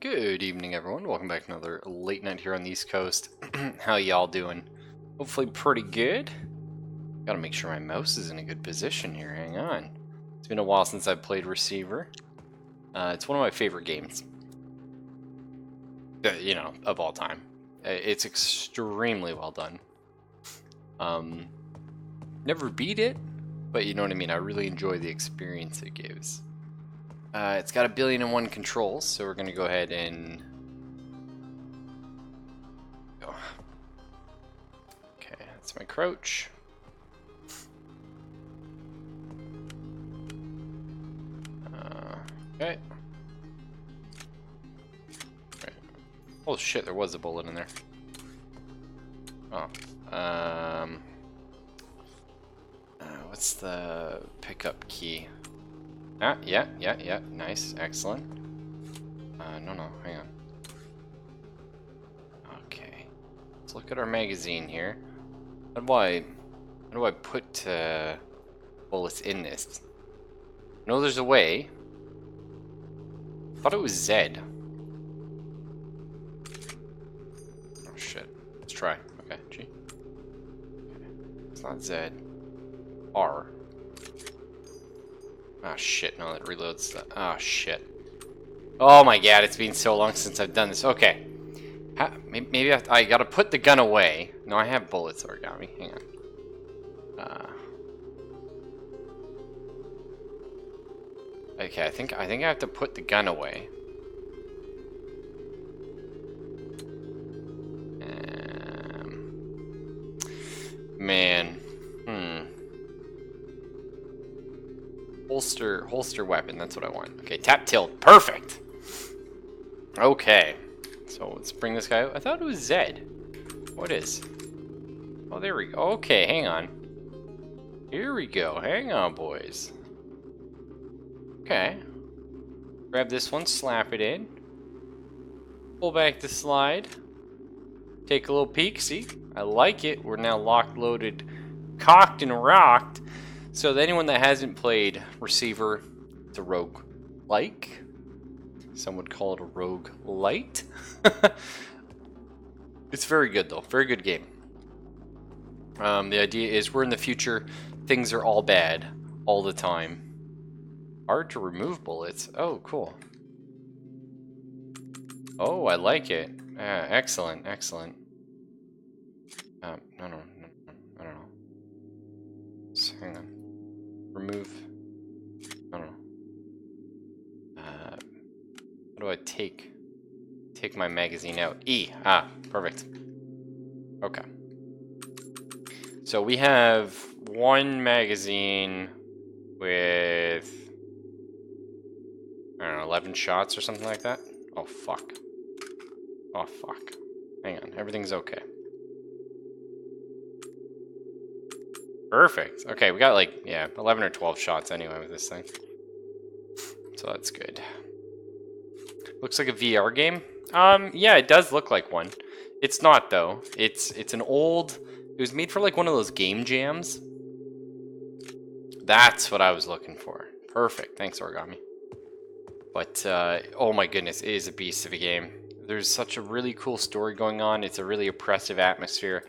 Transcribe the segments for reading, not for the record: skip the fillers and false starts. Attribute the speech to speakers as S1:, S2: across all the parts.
S1: Good evening, everyone. Welcome back to another late night here on the East Coast. How y'all doing? Hopefully pretty good. Gotta make sure my mouse is in a good position here. Hang on. It's been a while since I've played Receiver. It's one of my favorite games. Of all time. It's extremely well done. Never beat it, but you know what I mean. I really enjoy the experience it gives. It's got 1,000,000,001 controls, so we're going to go ahead and go. Okay, that's my crouch. Okay. Right. Oh shit, there was a bullet in there. Oh. What's the pickup key? Ah, yeah, nice, excellent. No, hang on. Okay, let's look at our magazine here. How do I put bullets in this? I know there's a way. I thought it was Z. Oh shit, let's try. Okay, G. Okay. It's not Z. R. Oh shit, no, that reloads the... Oh shit. Oh my god, it's been so long since I've done this. Okay. Maybe I gotta put the gun away. No, I have bullets, Origami. Hang on. Okay, I think I have to put the gun away. Man. Holster weapon, that's what I want. Okay, tap tilt, perfect. Okay, so let's bring this guy out. I thought it was Z. What is? Oh, there we go. Okay, hang on. Here we go. Hang on, boys. Okay. Grab this one, slap it in. Pull back the slide. Take a little peek. See? I like it. We're now locked, loaded, cocked, and rocked. So anyone that hasn't played Receiver, it's a rogue-like. Some would call it a rogue-lite. It's very good, though. Very good game. The idea is we're in the future. Things are all bad all the time. Hard to remove bullets. Oh, cool. Oh, I like it. Excellent, excellent. No, I don't know. So, hang on. Remove. I don't know. How do I take my magazine out? E. Ah, perfect. Okay. So we have one magazine with, I don't know, 11 shots or something like that. Oh fuck. Oh fuck. Hang on. Everything's okay. Perfect. Okay, we got like, yeah, 11 or 12 shots anyway with this thing. So that's good. Looks like a VR game. Yeah, it does look like one. It's not though. It's an old, it was made for like one of those game jams. That's what I was looking for. Perfect. Thanks, Origami. But, oh my goodness, it is a beast of a game. There's such a really cool story going on. It's a really oppressive atmosphere.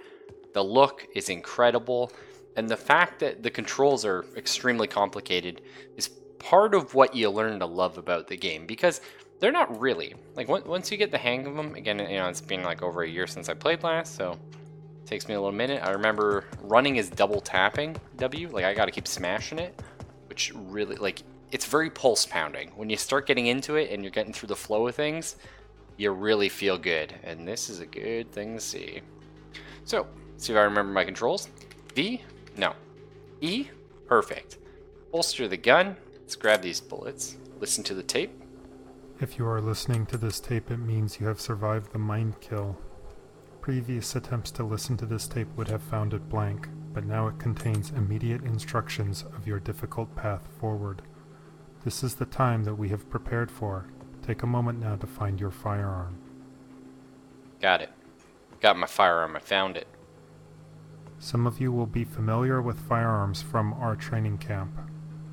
S1: The look is incredible. And the fact that the controls are extremely complicated is part of what you learn to love about the game. Because they're not really. Like, once you get the hang of them, again, you know, it's been like over a year since I played last, so it takes me a little minute. I remember running is double tapping W. Like, I gotta keep smashing it, which really, like, it's very pulse pounding. When you start getting into it and you're getting through the flow of things, you really feel good. And this is a good thing to see. So, see if I remember my controls. V, no. E, perfect. Holster the gun. Let's grab these bullets. Listen to the tape.
S2: If you are listening to this tape, it means you have survived the mind kill. Previous attempts to listen to this tape would have found it blank, but now it contains immediate instructions of your difficult path forward. This is the time that we have prepared for. Take a moment now to find your firearm.
S1: Got it. Got my firearm. I found it.
S2: Some of you will be familiar with firearms from our training camp.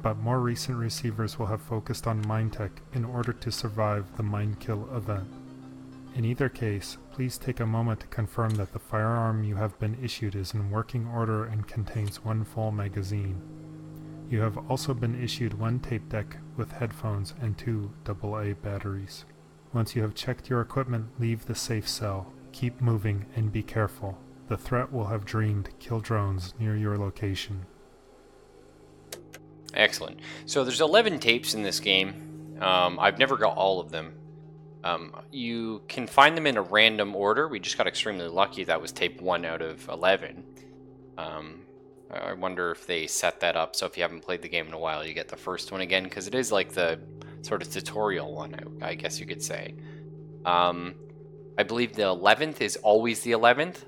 S2: but more recent receivers will have focused on mine tech in order to survive the mine kill event. In either case, please take a moment to confirm that the firearm you have been issued is in working order and contains one full magazine. You have also been issued one tape deck with headphones and 2 AA batteries. Once you have checked your equipment, leave the safe cell. Keep moving and be careful. The threat will have dreamed kill drones near your location.
S1: Excellent. So there's 11 tapes in this game. I've never got all of them. You can find them in a random order. We just got extremely lucky that was tape 1 out of 11. I wonder if they set that up so if you haven't played the game in a while, you get the first one again, because it is like the sort of tutorial one, I guess you could say. I believe the 11th is always the 11th,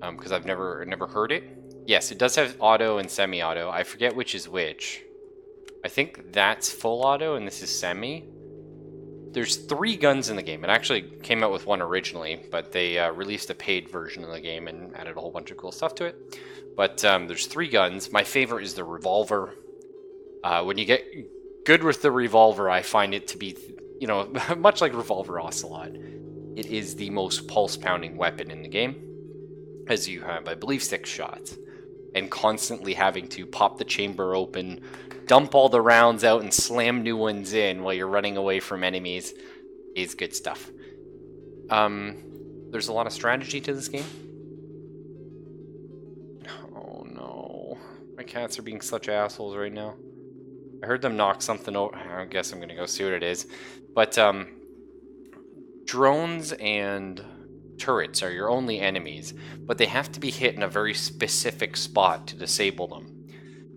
S1: because I've never heard it. Yes, it does have auto and semi-auto. I forget which is which. I think that's full auto and this is semi. There's 3 guns in the game. It actually came out with one originally, but they released a paid version of the game and added a whole bunch of cool stuff to it. But there's 3 guns. My favorite is the revolver. When you get good with the revolver, I find it to be, you know, much like Revolver Ocelot. It is the most pulse-pounding weapon in the game, as you have, I believe, 6 shots. And constantly having to pop the chamber open, dump all the rounds out, and slam new ones in while you're running away from enemies is good stuff. There's a lot of strategy to this game. Oh no. My cats are being such assholes right now. I heard them knock something over. I guess I'm gonna go see what it is. But drones and turrets are your only enemies, but they have to be hit in a very specific spot to disable them,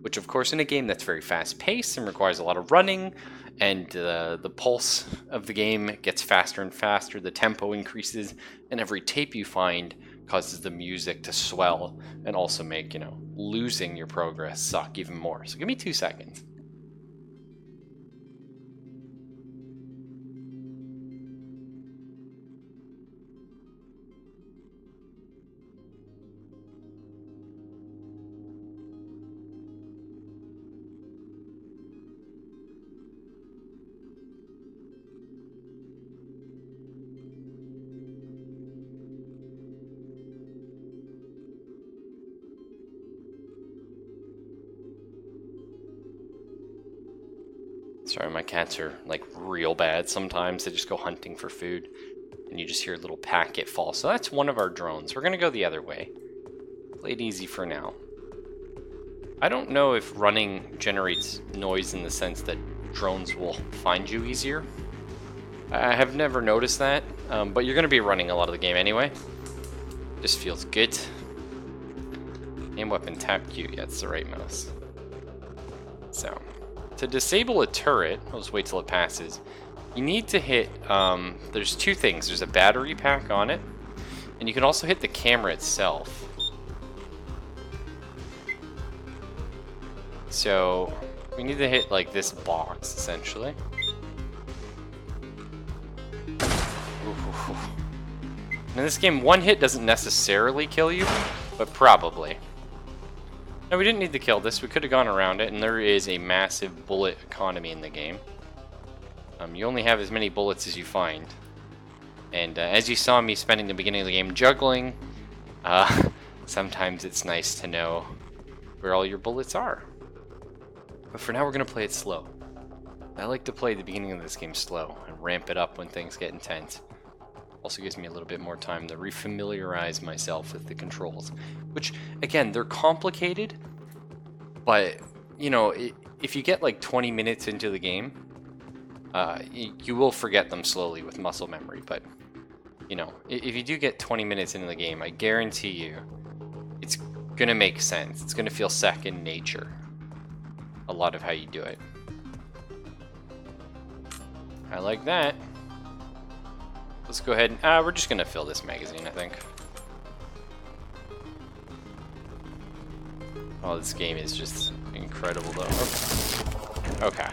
S1: which of course in a game that's very fast paced and requires a lot of running, and the pulse of the game gets faster and faster, the tempo increases, and every tape you find causes the music to swell and also make, you know, losing your progress suck even more. So give me 2 seconds. Sorry, my cats are like real bad sometimes. They just go hunting for food and you just hear a little packet fall. So that's one of our drones. We're gonna go the other way. Play it easy for now. I don't know if running generates noise in the sense that drones will find you easier. I have never noticed that, but you're gonna be running a lot of the game anyway. Just feels good. Aim weapon tap Q, yeah, it's the right mouse. So, to disable a turret, I'll just wait till it passes. You need to hit, there's 2 things. There's a battery pack on it, and you can also hit the camera itself. So, we need to hit like this box, essentially. Ooh. In this game, 1 hit doesn't necessarily kill you, but probably. No, we didn't need to kill this. We could have gone around it, and there is a massive bullet economy in the game. You only have as many bullets as you find. And as you saw me spending the beginning of the game juggling, sometimes it's nice to know where all your bullets are. But for now, we're going to play it slow. I like to play the beginning of this game slow and ramp it up when things get intense. Also gives me a little bit more time to refamiliarize myself with the controls, which again, they're complicated, but you know, if you get like 20 minutes into the game, you will forget them slowly with muscle memory. But you know, if you do get 20 minutes into the game, I guarantee you it's gonna make sense. It's gonna feel second nature, a lot of how you do it. I like that. Let's go ahead and, we're just gonna fill this magazine, I think. Oh, this game is just incredible, though. Okay.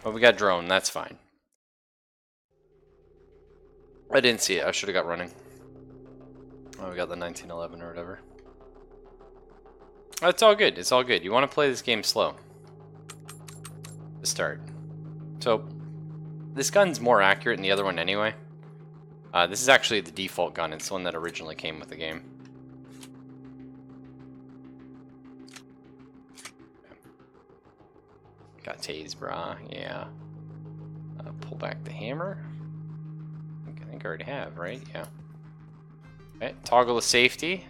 S1: Well, we got drone, that's fine. I didn't see it, I should have got running. Oh, we got the 1911 or whatever. It's all good. It's all good. You want to play this game slow. To start. So, this gun's more accurate than the other one anyway. This is actually the default gun. It's the one that originally came with the game. Got tase, brah. Yeah. Pull back the hammer. I think I already have, right? Yeah. Okay, toggle the safety.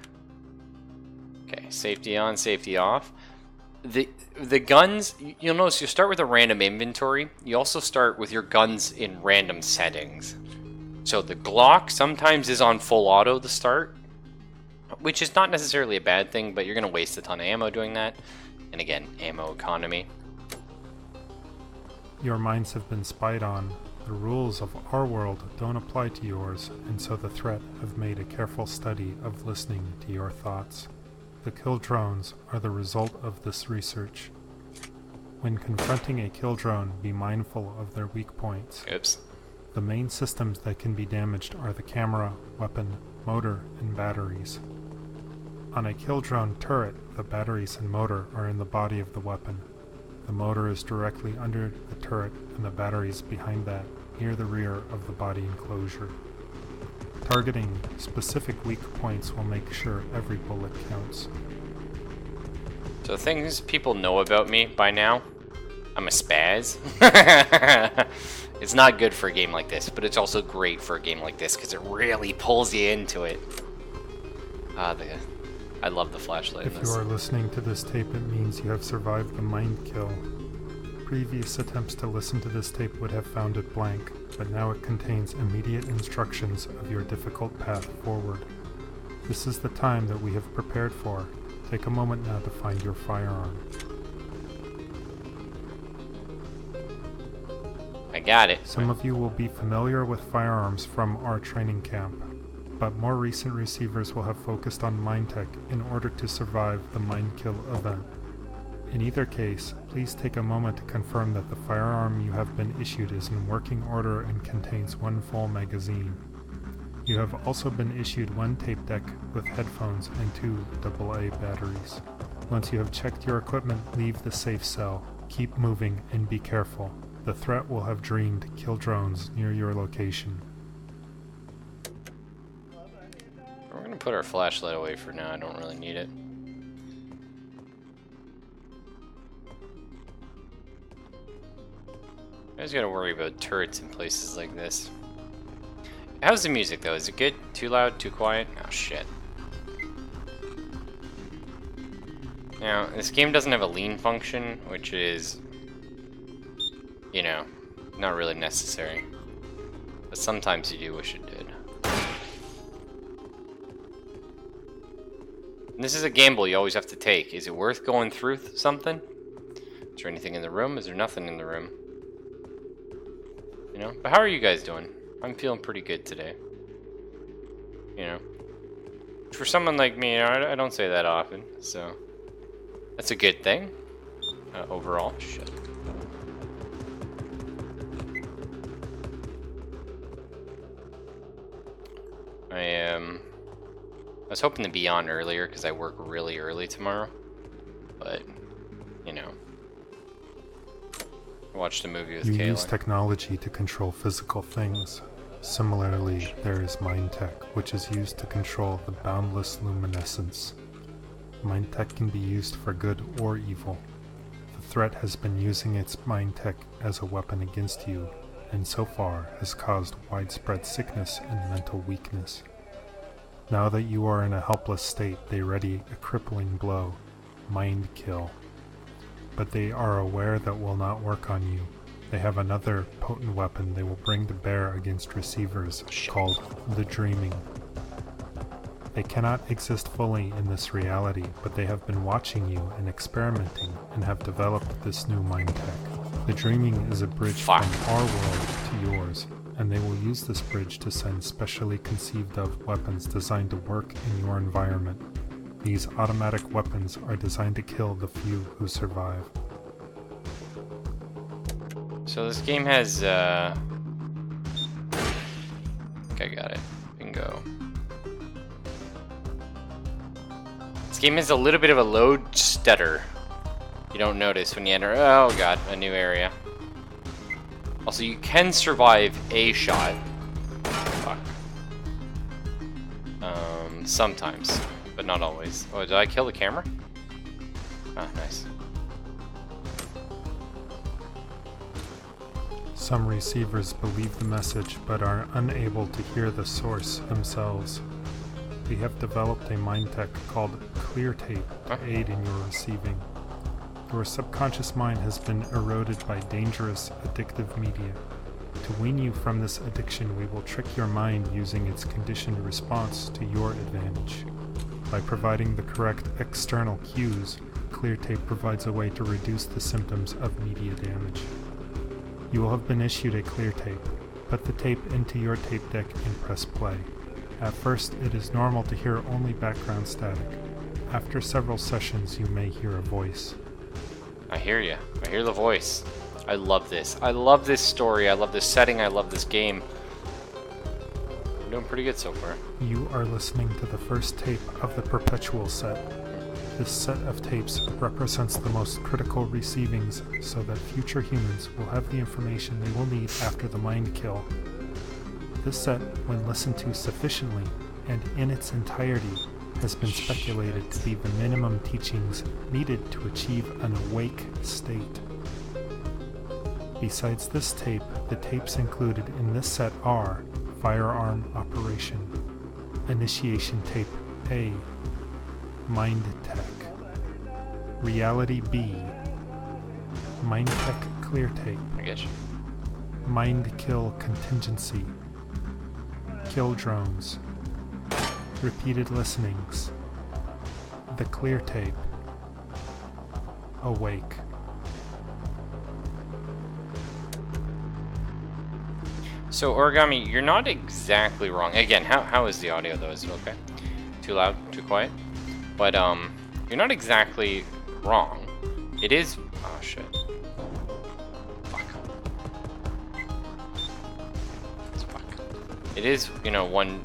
S1: Okay, safety on, safety off. The guns, you'll notice you start with a random inventory. You also start with your guns in random settings. So the Glock sometimes is on full auto to start, which is not necessarily a bad thing, but you're going to waste a ton of ammo doing that. And again, ammo economy.
S2: Your minds have been spied on. The rules of our world don't apply to yours, and so the threat have made a careful study of listening to your thoughts. The kill drones are the result of this research. When confronting a kill drone, be mindful of their weak points.
S1: Oops.
S2: The main systems that can be damaged are the camera, weapon, motor, and batteries. On a kill drone turret, the batteries and motor are in the body of the weapon. The motor is directly under the turret and the batteries behind that, near the rear of the body enclosure. Targeting specific weak points will make sure every bullet counts.
S1: So things people know about me by now, I'm a spaz. It's not good for a game like this, but it's also great for a game like this because it really pulls you into it. I love the flashlight in
S2: If
S1: this.
S2: you are listening to this tape, it means you have survived the mind kill. Previous attempts to listen to this tape would have found it blank, but now it contains immediate instructions of your difficult path forward. This is the time that we have prepared for. Take a moment now to find your firearm.
S1: I got it.
S2: Some of you will be familiar with firearms from our training camp, but more recent receivers will have focused on mind tech in order to survive the mind kill event. In either case, please take a moment to confirm that the firearm you have been issued is in working order and contains one full magazine. You have also been issued one tape deck with headphones and 2 AA batteries. Once you have checked your equipment, leave the safe cell. Keep moving and be careful. The threat will have dreamed kill drones near your location.
S1: We're going to put our flashlight away for now. I don't really need it. I just gotta worry about turrets in places like this. How's the music though? Is it good? Too loud? Too quiet? Oh shit. Now, this game doesn't have a lean function, which is, you know, not really necessary. But sometimes you do wish it did. And this is a gamble you always have to take. Is it worth going through something? Is there anything in the room? Is there nothing in the room? You know? But how are you guys doing? I'm feeling pretty good today. You know? For someone like me, you know, I don't say that often, so that's a good thing. Overall. Shit. I was hoping to be on earlier because I work really early tomorrow, but you know, I watched a movie with
S2: You
S1: Kayla.
S2: use technology to control physical things. Similarly, there is mind tech, which is used to control the boundless luminescence. Mind tech can be used for good or evil. The threat has been using its mind tech as a weapon against you, and so far has caused widespread sickness and mental weakness. Now that you are in a helpless state, they ready a crippling blow, mind kill. But they are aware that will not work on you. They have another potent weapon they will bring to bear against receivers called the dreaming. They cannot exist fully in this reality, but they have been watching you and experimenting and have developed this new mind tech. The dreaming is a bridge from our world to yours, and they will use this bridge to send specially conceived of weapons designed to work in your environment. These automatic weapons are designed to kill the few who survive.
S1: So this game has, I think I got it. Bingo. This game has a little bit of a load stutter. You don't notice when you enter. Oh god, a new area. Also, you can survive a shot. Fuck. Sometimes, but not always. Oh, did I kill the camera? Ah, nice.
S2: Some receivers believe the message but are unable to hear the source themselves. We have developed a mind tech called Clear Tape to aid in your receiving. Your subconscious mind has been eroded by dangerous, addictive media. To wean you from this addiction, we will trick your mind using its conditioned response to your advantage. By providing the correct external cues, Clear Tape provides a way to reduce the symptoms of media damage. You will have been issued a Clear Tape. Put the tape into your tape deck and press play. At first, it is normal to hear only background static. After several sessions, you may hear a voice.
S1: I hear you. I hear the voice. I love this. I love this story. I love this setting. I love this game. I'm doing pretty good so far.
S2: You are listening to the first tape of the Perpetual set. This set of tapes represents the most critical receivings so that future humans will have the information they will need after the mind kill. This set, when listened to sufficiently and in its entirety, has been speculated to be the minimum teachings needed to achieve an awake state. Besides this tape, the tapes included in this set are Firearm Operation, Initiation Tape A, Mind Tech, Reality B, Mind Tech Clear Tape,
S1: I get you.
S2: Mind Kill Contingency, Kill Drones, Repeated Listenings, The Clear Tape, Awake.
S1: So, Origami, you're not exactly wrong. Again, how is the audio, though? Is it okay? Too loud? Too quiet? But, you're not exactly wrong. It is... Oh, shit. Fuck. Fuck. It is, you know, one...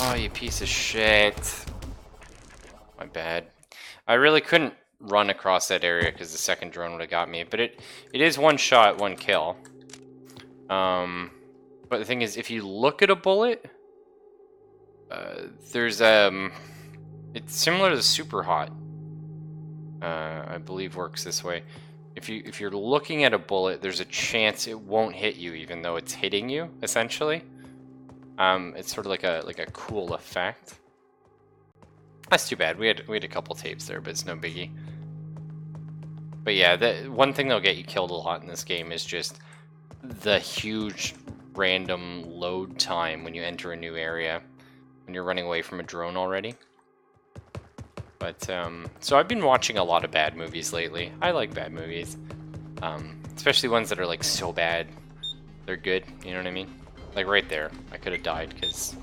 S1: Oh, you piece of shit. My bad. I really couldn't run across that area because the second drone would have got me. But it is one shot, one kill. But the thing is, if you look at a bullet, there's it's similar to Super Hot. I believe works this way. If you're looking at a bullet, there's a chance it won't hit you, even though it's hitting you. Essentially, it's sort of like a cool effect. That's too bad. We had a couple tapes there, but it's no biggie. But yeah, the one thing that'll get you killed a lot in this game is just the huge random load time when you enter a new area, when you're running away from a drone already. But so I've been watching a lot of bad movies lately. I like bad movies, especially ones that are like so bad they're good, you know what I mean? Like right there, I could have died because,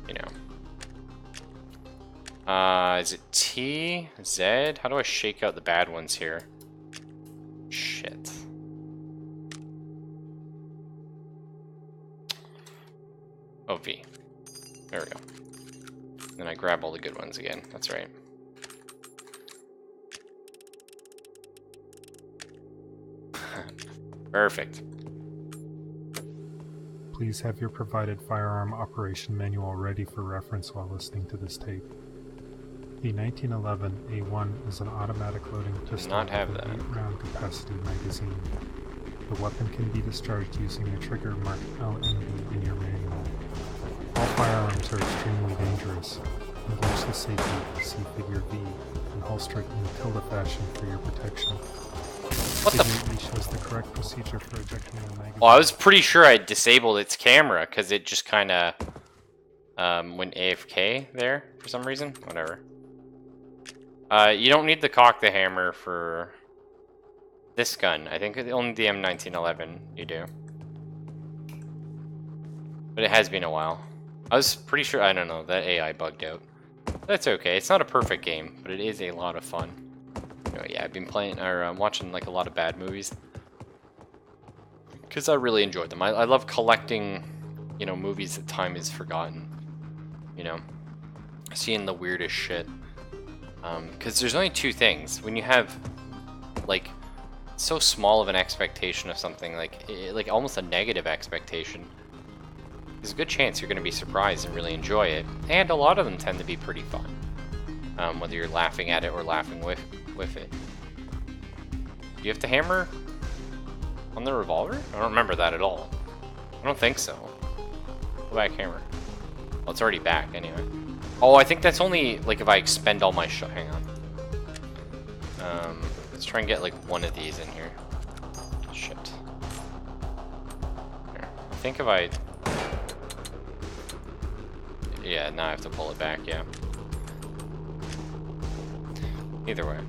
S1: you know. Is it T, Z? How do I shake out the bad ones here? Shit. Oh, V. There we go. Then I grab all the good ones again. That's right. Perfect.
S2: Please have your provided firearm operation manual ready for reference while listening to this tape. The 1911 A1 is an automatic loading pistol
S1: not have
S2: with an
S1: that.
S2: 8-round capacity magazine. The weapon can be discharged using a trigger marked LMB in your manual. All firearms are extremely dangerous. Engage the safety, see figure V, and holster it in tilde fashion for your protection.
S1: What the
S2: Figure E shows the correct procedure for ejecting the magazine.
S1: Well, I was pretty sure I disabled its camera because it just kind of went AFK there for some reason. Whatever. You don't need to cock the hammer for this gun. I think only the M1911 you do. But it has been a while. I was pretty sure, I don't know, that AI bugged out. That's okay. It's not a perfect game, but it is a lot of fun. Anyway, yeah, I've been playing or watching like a lot of bad movies because I really enjoyed them. I love collecting, you know, movies that time is forgotten. You know, seeing the weirdest shit. Because there's only two things. When you have, like, so small of an expectation of something, like almost a negative expectation, there's a good chance you're going to be surprised and really enjoy it. And a lot of them tend to be pretty fun, whether you're laughing at it or laughing with it. Do you have to hammer on the revolver? I don't remember that at all. I don't think so. Go back hammer. Well, it's already back anyway. Oh, I think that's only like if I expend all my shot. Hang on. Let's try and get like one of these in here. Shit. Here. I think if I... Yeah, now I have to pull it back, yeah. Either way.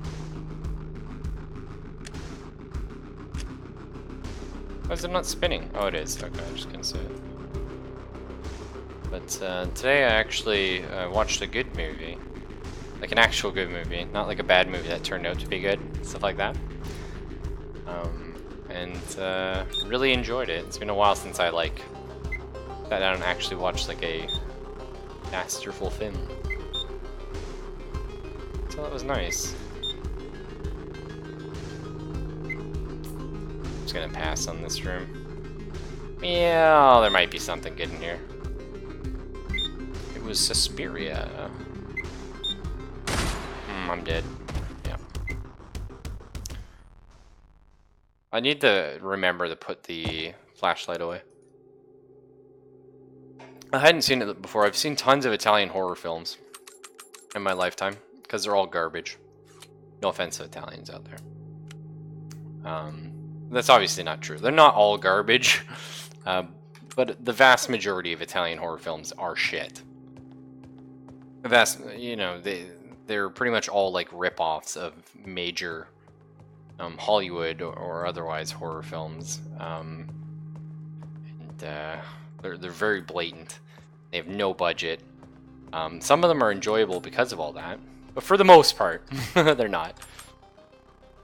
S1: Why is it not spinning? Oh, it is. Okay, I'm just gonna say it. But today I actually watched a good movie. Like an actual good movie, not like a bad movie that turned out to be good, stuff like that. And really enjoyed it. It's been a while since I like sat down and actually watched like a masterful film. So that was nice. I'm just gonna pass on this room. Yeah, there might be something good in here. It was Suspiria. I'm dead. Yeah. I need to remember to put the flashlight away. I hadn't seen it before. I've seen tons of Italian horror films in my lifetime because they're all garbage. No offense to Italians out there. That's obviously not true. They're not all garbage, but the vast majority of Italian horror films are shit. The vast, you know, they're pretty much all like rip-offs of major Hollywood or otherwise horror films, and they're very blatant. They have no budget. Some of them are enjoyable because of all that, but for the most part, they're not.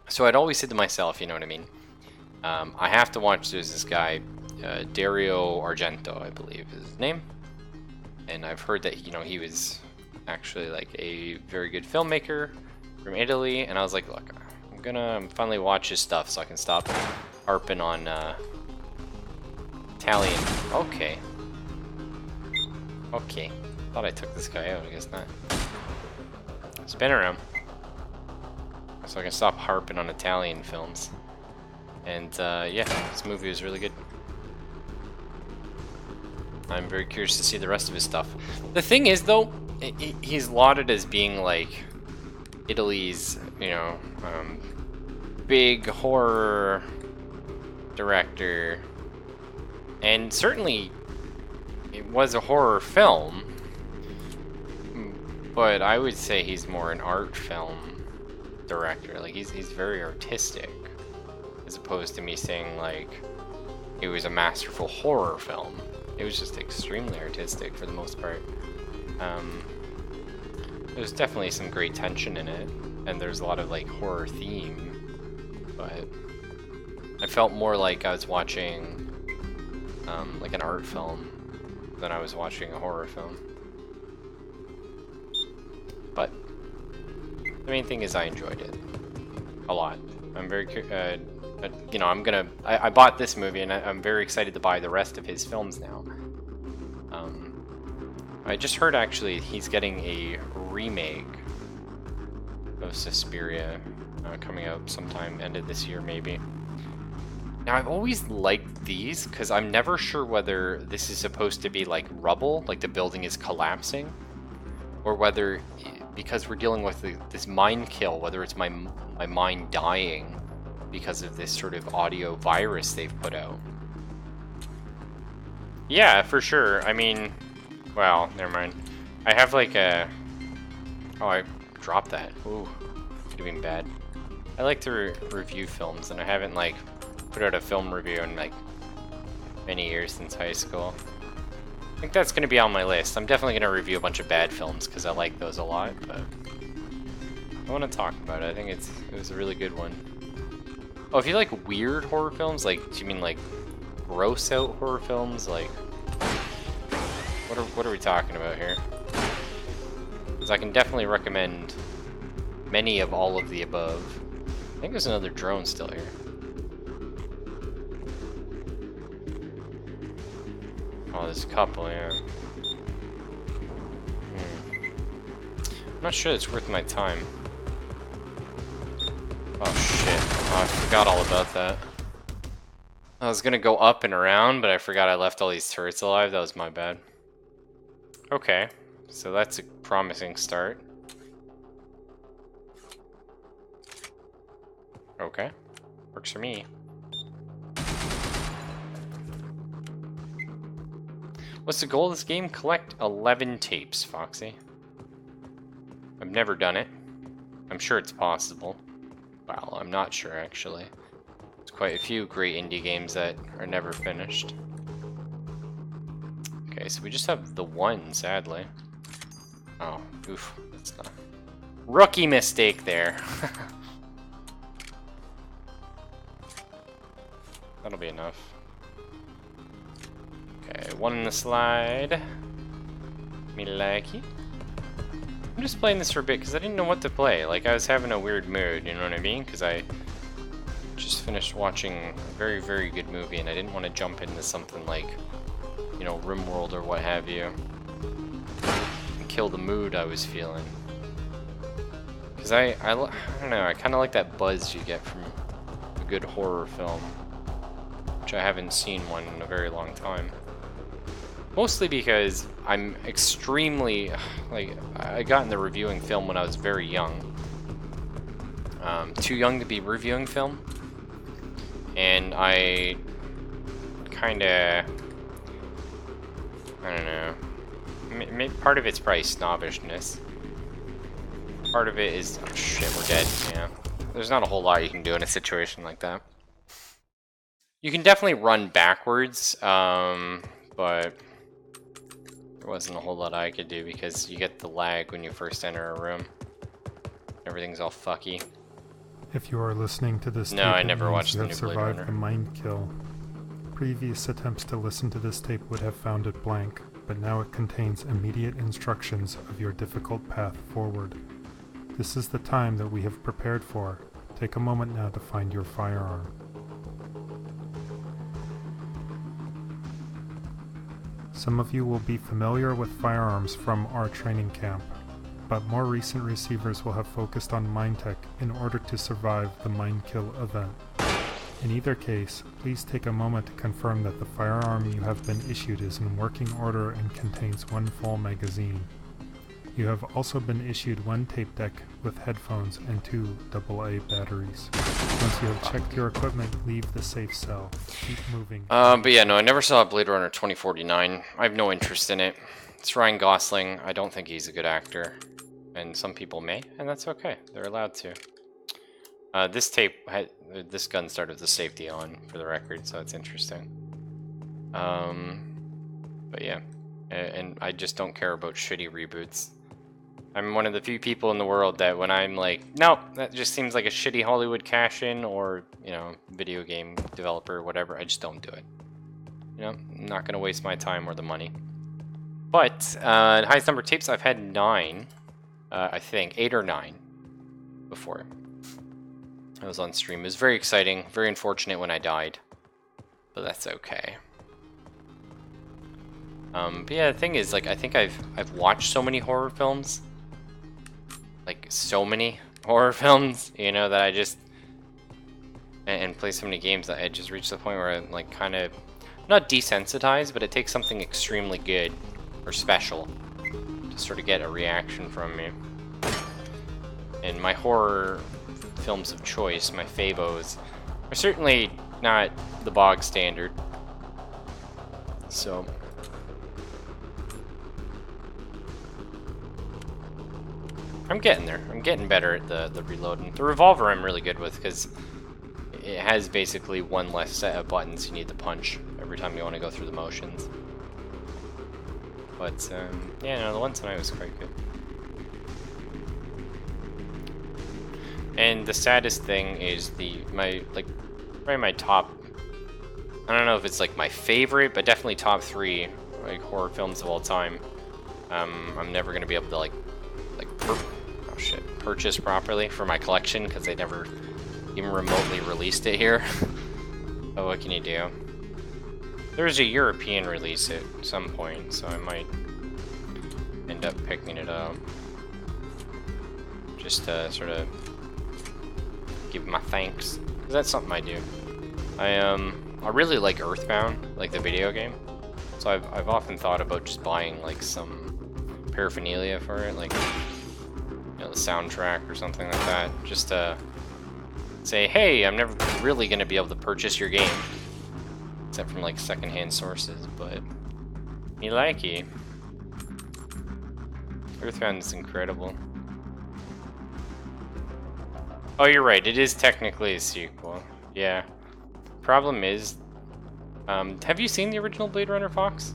S1: So I'd always say to myself, you know what I mean? I have to watch. There's this guy, Dario Argento, I believe is his name, and I've heard that he was actually like a very good filmmaker from Italy, and I was like, look, I'm gonna finally watch his stuff so I can stop harping on Italian. Okay. Thought I took this guy out, I guess not. Spin around. So I can stop harping on Italian films. And yeah, this movie was really good. I'm very curious to see the rest of his stuff. The thing is, though, he's lauded as being like Italy's, big horror director, and certainly it was a horror film, but I would say he's more an art film director. Like he's very artistic, as opposed to me saying like it was a masterful horror film. It was just extremely artistic for the most part. There's definitely some great tension in it, and there's a lot of like horror theme, but I felt more like I was watching like an art film than I was watching a horror film. But the main thing is I enjoyed it a lot. I'm very I bought this movie, and I'm very excited to buy the rest of his films now. I just heard actually he's getting a remake of Suspiria coming out sometime end of this year maybe. Now I've always liked these because I'm never sure whether this is supposed to be like rubble, like the building is collapsing, or whether because we're dealing with this mind kill, whether it's my mind dying because of this sort of audio virus they've put out. Yeah, for sure. I mean, well, never mind. I have like a... Oh, I dropped that. Ooh, could have been bad. I like to review films, and I haven't like put out a film review in like many years since high school. I think that's going to be on my list. I'm definitely going to review a bunch of bad films because I like those a lot, but I want to talk about it. I think it was a really good one. Oh, if you like weird horror films, like, do you mean like gross out horror films? Like, what are we talking about here? because I can definitely recommend many of all of the above. I think there's another drone still here. Oh, there's a couple, yeah. I'm not sure it's worth my time. Oh shit. Oh, I forgot all about that. I was gonna go up and around, but I forgot I left all these turrets alive. That was my bad. Okay, so that's a promising start. Okay, works for me. What's the goal of this game? Collect 11 tapes, Foxy. I've never done it. I'm sure it's possible. Well, I'm not sure, actually. There's quite a few great indie games that are never finished. Okay, so we just have the one, sadly. Oh, oof. That's not... Rookie mistake there. That'll be enough. Okay, one in the slide. Me likey. I'm just playing this for a bit because I didn't know what to play. Like, I was having a weird mood, you know what I mean? Because I just finished watching a very, very good movie and I didn't want to jump into something like, you know, RimWorld or what have you. And kill the mood I was feeling. Because I don't know, I kind of like that buzz you get from a good horror film. Which I haven't seen one in a very long time. Mostly because I'm extremely, like, I got into reviewing film when I was very young. Too young to be reviewing film. And I kinda, I don't know, part of it's probably snobbishness. Part of it is, oh shit, we're dead, yeah. There's not a whole lot you can do in a situation like that. You can definitely run backwards, but there wasn't a whole lot I could do because you get the lag when you first enter a room. Everything's all fucky.
S2: If you are listening to this tape,
S1: I never watched
S2: you
S1: the
S2: have
S1: new Blade
S2: survived
S1: Runner.
S2: the mind kill. Previous attempts to listen to this tape would have found it blank, but now it contains immediate instructions of your difficult path forward. This is the time that we have prepared for. Take a moment now to find your firearm. Some of you will be familiar with firearms from our training camp, but more recent receivers will have focused on Mindtech in order to survive the Mind Kill event. In either case, please take a moment to confirm that the firearm you have been issued is in working order and contains one full magazine. You have also been issued one tape deck with headphones and 2 AA batteries. Once you have checked your equipment, leave the safe cell. Keep moving.
S1: But yeah, no, I never saw Blade Runner 2049. I have no interest in it. It's Ryan Gosling. I don't think he's a good actor. And some people may, and that's okay. They're allowed to. This tape, this gun started with the safety on, for the record, so it's interesting. But yeah, and I just don't care about shitty reboots. I'm one of the few people in the world that when I'm like, nope, that just seems like a shitty Hollywood cash-in or, you know, video game developer or whatever, I just don't do it. You know, I'm not going to waste my time or the money. But, highest number of tapes, I've had 9, I think, 8 or 9 before. I was on stream. It was very exciting, very unfortunate when I died, but that's okay. But yeah, the thing is, like, I think I've watched so many horror films, like so many horror films, you know, that I just and play so many games that I just reached the point where I'm like kind of not desensitized, but it takes something extremely good or special to sort of get a reaction from me. And my horror films of choice, my favos, are certainly not the bog standard. So I'm getting there. I'm getting better at the reloading. The revolver I'm really good with because it has basically one less set of buttons you need to punch every time you want to go through the motions. But yeah, no, the one tonight was quite good. And the saddest thing is probably my top, I don't know if it's like my favorite, but definitely top 3 like horror films of all time. I'm never gonna be able to like oh shit, purchased properly for my collection because they never even remotely released it here. But what can you do? There's a European release at some point, so I might end up picking it up. Just to sort of give my thanks, because that's something I do. I really like Earthbound, like the video game. So I've often thought about just buying like some paraphernalia for it, like you know, the soundtrack or something like that, just to say, hey, I'm never really gonna be able to purchase your game, except from like secondhand sources, but me like it. Earthbound is incredible. Oh, you're right, it is technically a sequel. Yeah. Problem is, have you seen the original Blade Runner, Fox?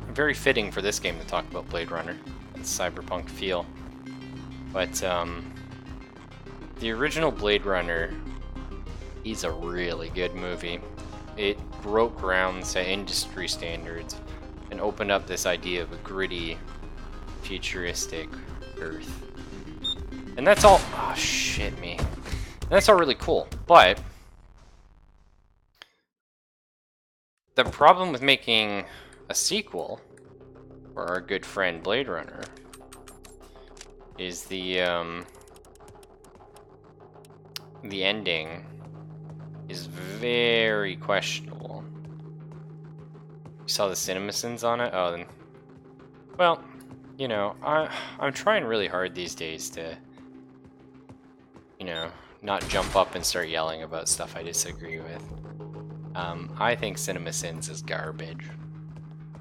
S1: Very fitting for this game to talk about Blade Runner and cyberpunk feel. But, the original Blade Runner is a really good movie. It broke ground, set industry standards, and opened up this idea of a gritty, futuristic Earth. And that's all. Oh, shit me. And that's all really cool. But the problem with making a sequel for our good friend Blade Runner is the ending is very questionable. You saw the CinemaSins on it? Oh, then. Well, you know, I'm trying really hard these days to, you know, not jump up and start yelling about stuff I disagree with. I think CinemaSins is garbage.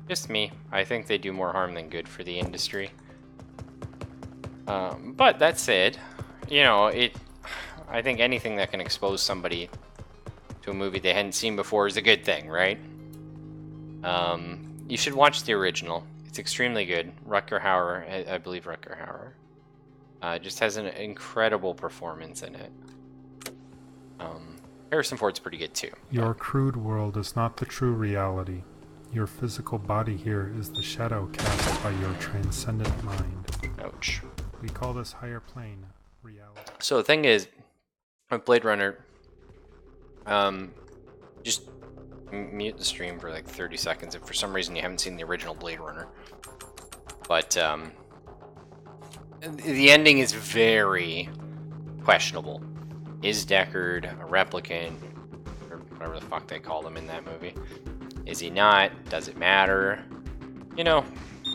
S1: Just me. I think they do more harm than good for the industry. But that said, you know, I think anything that can expose somebody to a movie they hadn't seen before is a good thing, right? You should watch the original. It's extremely good. Rutger Hauer, I believe Rutger Hauer, just has an incredible performance in it. Harrison Ford's pretty good too.
S2: Your crude world is not the true reality. Your physical body here is the shadow cast by your transcendent mind.
S1: Ouch.
S2: We call this higher plane reality.
S1: So the thing is, with Blade Runner, just mute the stream for like 30 seconds if for some reason you haven't seen the original Blade Runner. But the ending is very questionable. Is Deckard a replicant, or whatever the fuck they call them in that movie? Is he not? Does it matter? You know,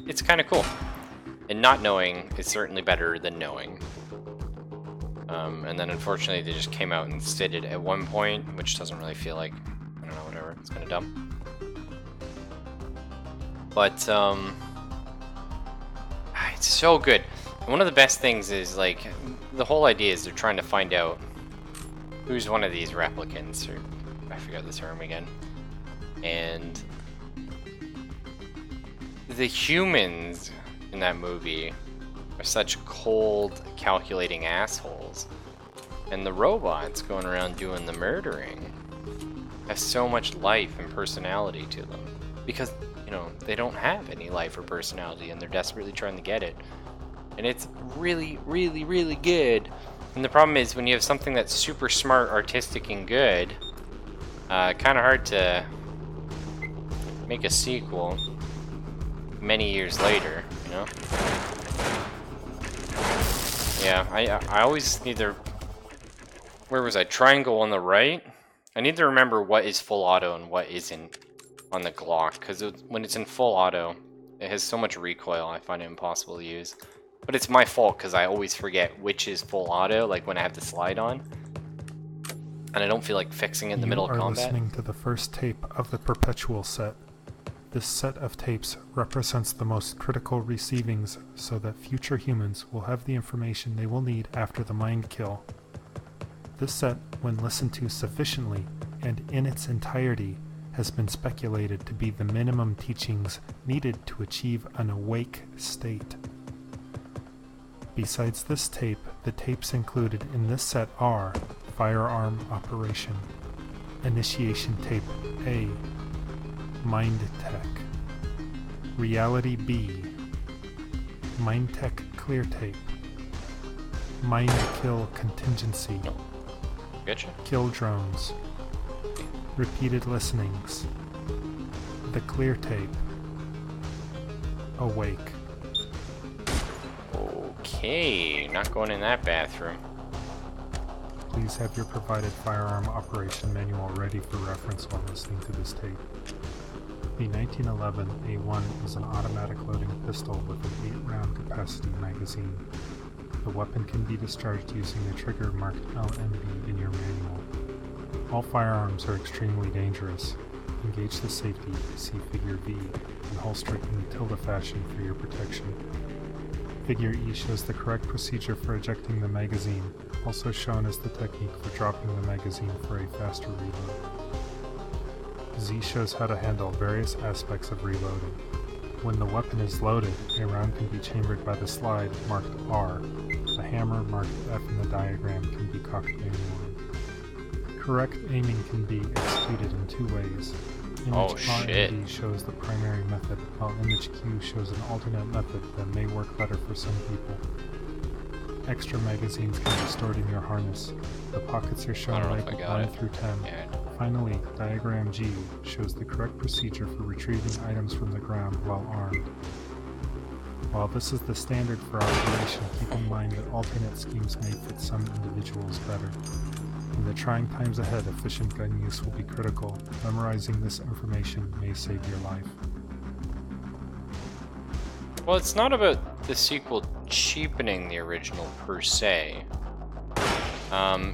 S1: it's kind of cool. And not knowing is certainly better than knowing. And then unfortunately they just came out and stated at one point, which doesn't really feel like, I don't know, whatever, it's kind of dumb. But, it's so good. And one of the best things is, like, the whole idea is they're trying to find out who's one of these replicants, or I forgot the term again. And the humans in that movie are such cold, calculating assholes. And the robots going around doing the murdering have so much life and personality to them. Because, you know, they don't have any life or personality and they're desperately trying to get it. And it's really, really, really good. And the problem is when you have something that's super smart, artistic, and good, kind of hard to make a sequel many years later, you know? Yeah, I always need to... Where was I? Triangle on the right? I need to remember what is full auto and what isn't on the Glock, because when it's in full auto, it has so much recoil, I find it impossible to use. But it's my fault, because I always forget which is full auto, like when I have the slide on. And I don't feel like fixing it in the middle of combat.
S2: You are listening to the first tape of the Perpetual set. This set of tapes represents the most critical receivings so that future humans will have the information they will need after the mind kill. This set, when listened to sufficiently and in its entirety, has been speculated to be the minimum teachings needed to achieve an awake state. Besides this tape, the tapes included in this set are Firearm Operation, Initiation Tape A, Mind Tech, Reality B, Mindtech clear tape. Mind kill contingency.
S1: Getcha?
S2: Kill drones. Repeated listenings. The clear tape. Awake.
S1: Okay, not going in that bathroom.
S2: Please have your provided firearm operation manual ready for reference while listening to this tape. The 1911 A1 is an automatic loading pistol with an 8-round capacity magazine. The weapon can be discharged using a trigger marked LMB in your manual. All firearms are extremely dangerous. Engage the safety, see Figure V, and holster it in tilde fashion for your protection. Figure E shows the correct procedure for ejecting the magazine, also shown as the technique for dropping the magazine for a faster reload. Z shows how to handle various aspects of reloading. When the weapon is loaded, a round can be chambered by the slide marked R. The hammer marked F in the diagram can be cocked manually. Correct aiming can be executed in 2 ways. Image R and D shows the primary method, while Image Q shows an alternate method that may work better for some people. Extra magazines can be stored in your harness. The pockets are shown labeled 1 through 10. Finally, Diagram G shows the correct procedure for retrieving items from the ground while armed. While this is the standard for operation, keep in mind that alternate schemes may fit some individuals better. In the trying times ahead, efficient gun use will be critical. Memorizing this information may save your life.
S1: Well, it's not about the sequel cheapening the original per se.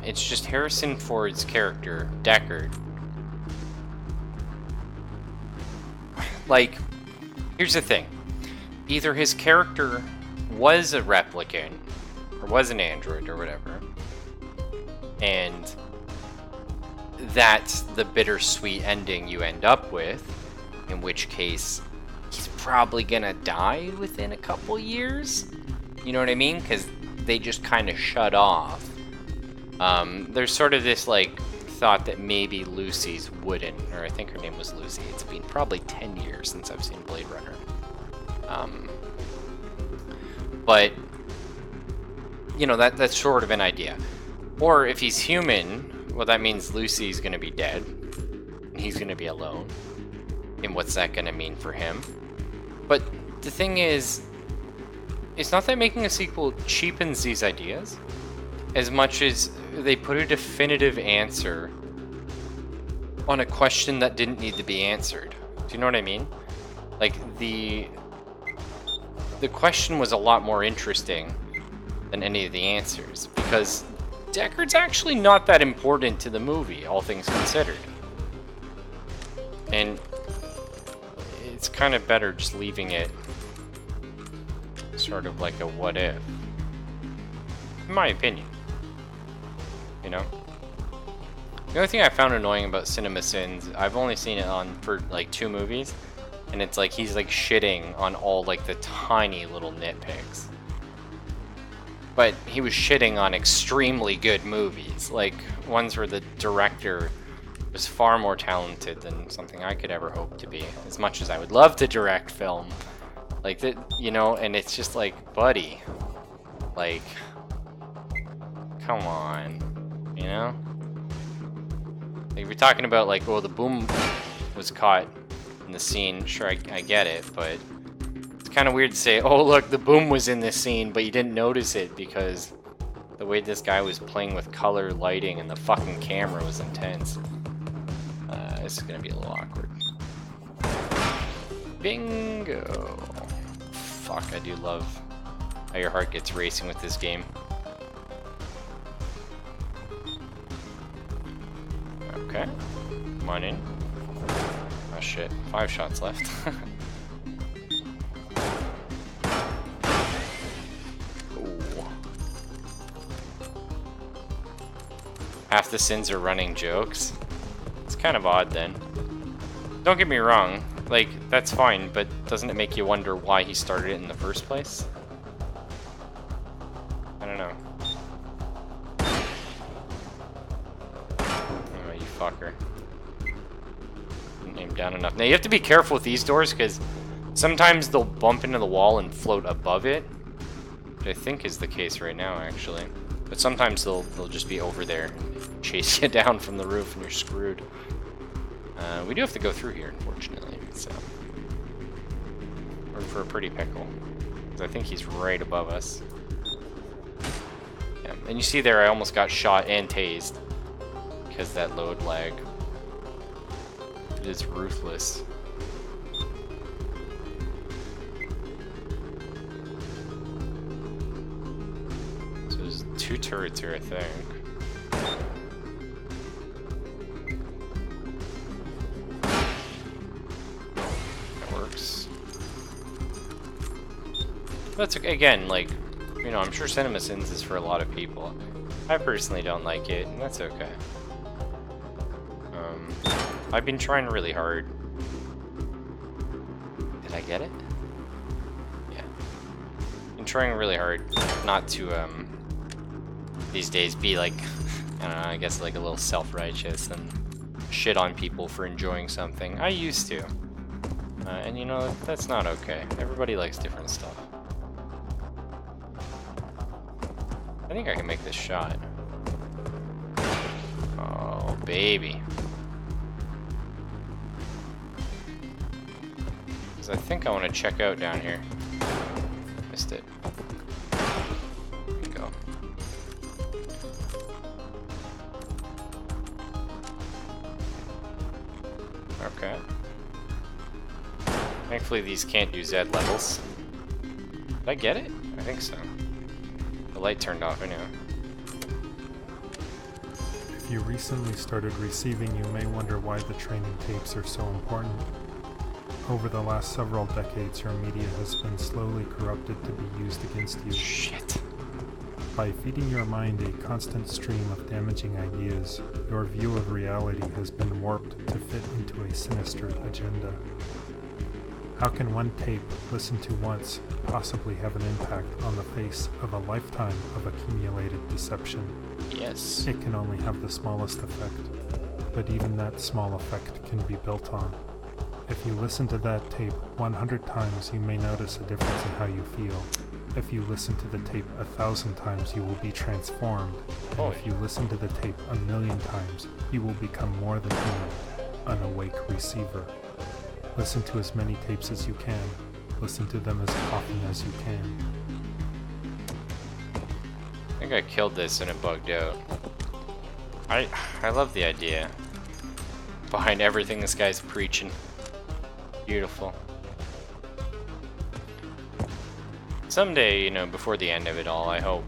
S1: It's just Harrison Ford's character, Deckard. Like, here's the thing. Either his character was a replicant, or was an android, or whatever, and that's the bittersweet ending you end up with, in which case he's probably gonna die within a couple years. You know what I mean? Because they just kind of shut off. There's sort of this like thought that maybe Lucy's wouldn't, or I think her name was Lucy. It's been probably 10 years since I've seen Blade Runner. But you know, that's sort of an idea. Or if he's human, well, that means Lucy's gonna be dead, and he's gonna be alone. And what's that gonna mean for him? But the thing is, it's not that making a sequel cheapens these ideas, as much as they put a definitive answer on a question that didn't need to be answered. Do you know what I mean? Like, the question was a lot more interesting than any of the answers, because Deckard's actually not that important to the movie, all things considered. And it's kind of better just leaving it sort of like a what if. In my opinion. You know? The only thing I found annoying about Cinema Sins, I've only seen it on for like 2 movies, and it's like he's like shitting on all like the tiny little nitpicks. But he was shitting on extremely good movies, like ones where the director was far more talented than something I could ever hope to be, as much as I would love to direct film. Like that, you know, and it's just like, buddy, like, come on, you know? Like, we're talking about like, oh, the boom was caught in the scene, sure, I get it, but it's kind of weird to say, oh look, the boom was in this scene, but you didn't notice it because the way this guy was playing with color, lighting, and the fucking camera was intense. This is gonna be a little awkward. Bingo! Fuck, I do love how your heart gets racing with this game. Okay, come on in. Oh shit, 5 shots left. Ooh. Half the sins are running jokes. It's kind of odd then. Don't get me wrong, like, that's fine, but doesn't it make you wonder why he started it in the first place? I don't know. Oh, you fucker. Didn't aim down enough. Now you have to be careful with these doors, because Sometimes they'll bump into the wall and float above it, which I think is the case right now, actually. But sometimes they'll just be over there and chase you down from the roof and you're screwed. We do have to go through here, unfortunately, so we're in for a pretty pickle. Because I think he's right above us. Yeah, and you see there I almost got shot and tased because that load lag. It is ruthless. So there's 2 turrets here, I think. That works. That's okay. Again, like, you know, I'm sure CinemaSins is for a lot of people. I personally don't like it, and that's okay. I've been trying really hard. Did I get it? Yeah. Been trying really hard not to, these days be like, I don't know, I guess like a little self-righteous and shit on people for enjoying something. I used to. And you know, that's not okay. Everybody likes different stuff. I think I can make this shot. Oh, baby. Because I think I want to check out down here. Missed it. There we go. Okay. Thankfully these can't do Z levels. Did I get it? I think so. The light turned off anyway.
S2: If you recently started receiving, you may wonder why the training tapes are so important. Over the last several decades, your media has been slowly corrupted to be used against you.
S1: Shit.
S2: By feeding your mind a constant stream of damaging ideas, your view of reality has been warped to fit into a sinister agenda. How can one tape, listened to once, possibly have an impact on the face of a lifetime of accumulated deception?
S1: Yes.
S2: It can only have the smallest effect, but even that small effect can be built on. If you listen to that tape 100 times, you may notice a difference in how you feel. If you listen to the tape 1,000 times, you will be transformed. And if you listen to the tape 1,000,000 times, you will become more than human, an awake receiver. Listen to as many tapes as you can. Listen to them as often as you can.
S1: I think I killed this and it bugged out. I love the idea behind everything this guy's preaching. Beautiful. Someday, you know, before the end of it all, I hope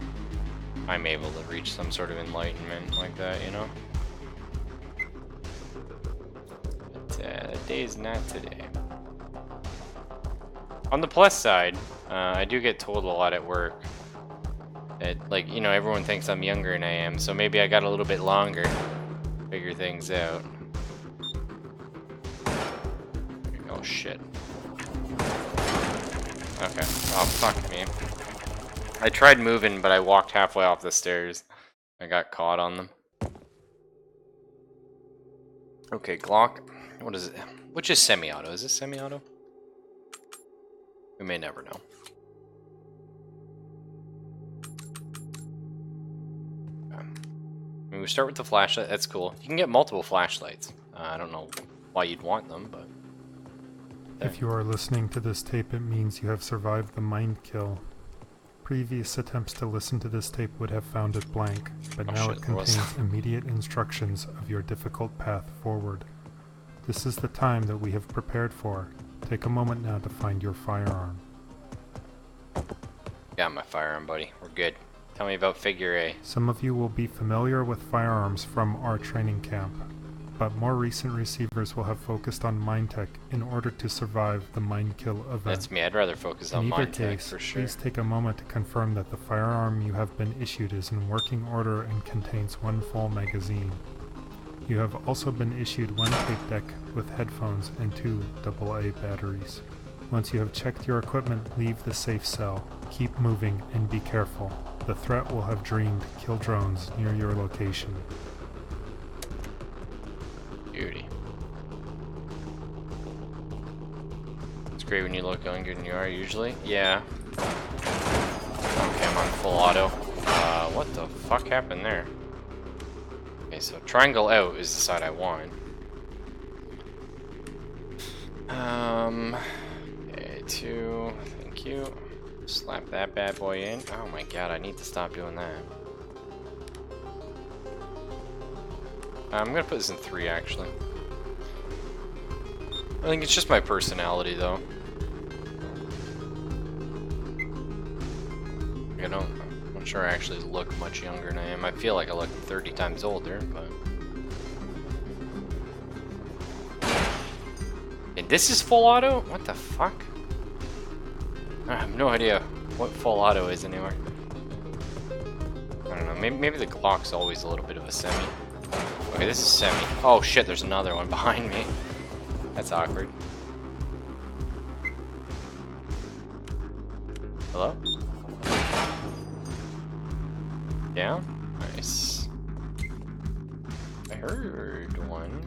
S1: I'm able to reach some sort of enlightenment like that, you know? But the day is not today. On the plus side, I do get told a lot at work that, like, you know, everyone thinks I'm younger than I am, so maybe I got a little bit longer to figure things out. Oh shit. Okay. Oh fuck me. I tried moving, but I walked halfway off the stairs. I got caught on them. Okay, Glock. What is it? Which is semi-auto? Is this semi-auto? We may never know. Okay. I mean, we start with the flashlight. That's cool. You can get multiple flashlights. I don't know why you'd want them, but...
S2: If you are listening to this tape, it means you have survived the mind kill. Previous attempts to listen to this tape would have found it blank, but now it contains immediate instructions of your difficult path forward. This is the time that we have prepared for. Take a moment now to find your firearm.
S1: Got my firearm, buddy. We're good. Tell me about Figure A.
S2: Some of you will be familiar with firearms from our training camp, but more recent receivers will have focused on mind tech in order to survive the mind kill event.
S1: That's me. I'd rather focus on mind tech
S2: case,
S1: for sure.
S2: please take a moment to confirm that the firearm you have been issued is in working order and contains one full magazine. You have also been issued one tape deck with headphones and 2 AA batteries. Once you have checked your equipment, leave the safe cell. Keep moving and be careful. The threat will have dreamed kill drones near your location.
S1: great when you look younger than you are, usually. Yeah. Okay, I'm on full auto. What the fuck happened there? Okay, so triangle out is the side I want. Okay, 2, thank you. Slap that bad boy in. Oh my god, I need to stop doing that. I'm gonna put this in 3, actually. I think it's just my personality, though. I'm not sure I actually look much younger than I am. I feel like I look 30 times older, but... And this is full auto? What the fuck? I have no idea what full auto is anymore. I don't know, maybe the Glock's always a little bit of a semi. Okay, this is semi. Oh shit, there's another one behind me. That's awkward. Hello? Down? Nice. I heard one.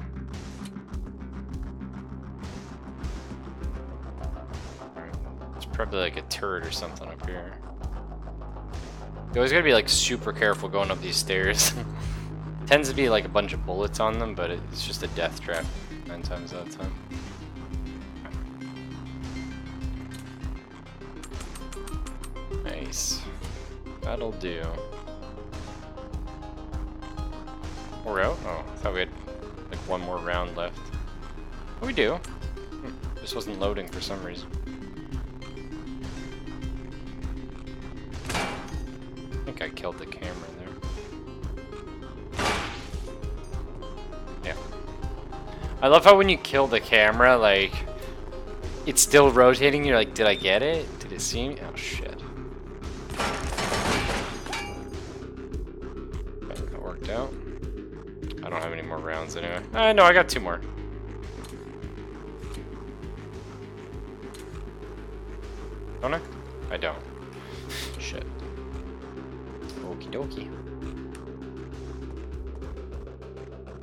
S1: It's probably like a turret or something up here. You always gotta be like super careful going up these stairs. Tends to be like a bunch of bullets on them, but it's just a death trap 9 times out of 10. Nice. That'll do. We're out? Oh, I thought we had like one more round left. Oh, we do. This wasn't loading for some reason. I think I killed the camera there. Yeah. I love how when you kill the camera, like, it's still rotating. You're like, did I get it? Did it see me? Oh, shit. Okay, that worked out. I don't have any more rounds anyway. No, I got 2 more. Don't I? I don't. Shit. Okie dokie.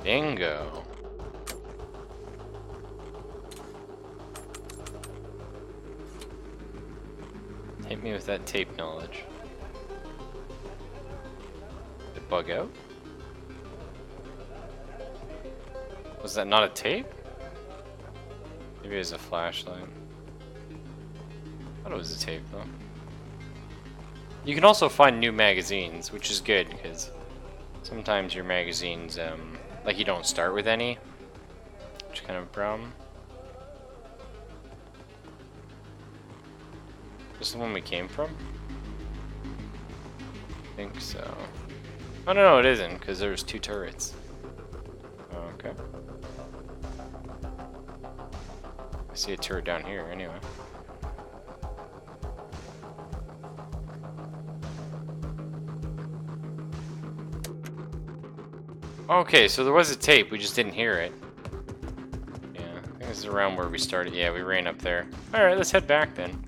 S1: Bingo. Hit me with that tape knowledge. Did it bug out? Was that not a tape? Maybe it was a flashlight. I thought it was a tape though. You can also find new magazines, which is good because sometimes your magazines, like you don't start with any, which is kind of a problem. This is the one we came from? I think so. Oh no, it isn't, because there's 2 turrets. Okay. I see a turret down here anyway. Okay, so there was a tape, we just didn't hear it. Yeah, I think this is around where we started. Yeah, we ran up there. Alright, let's head back then.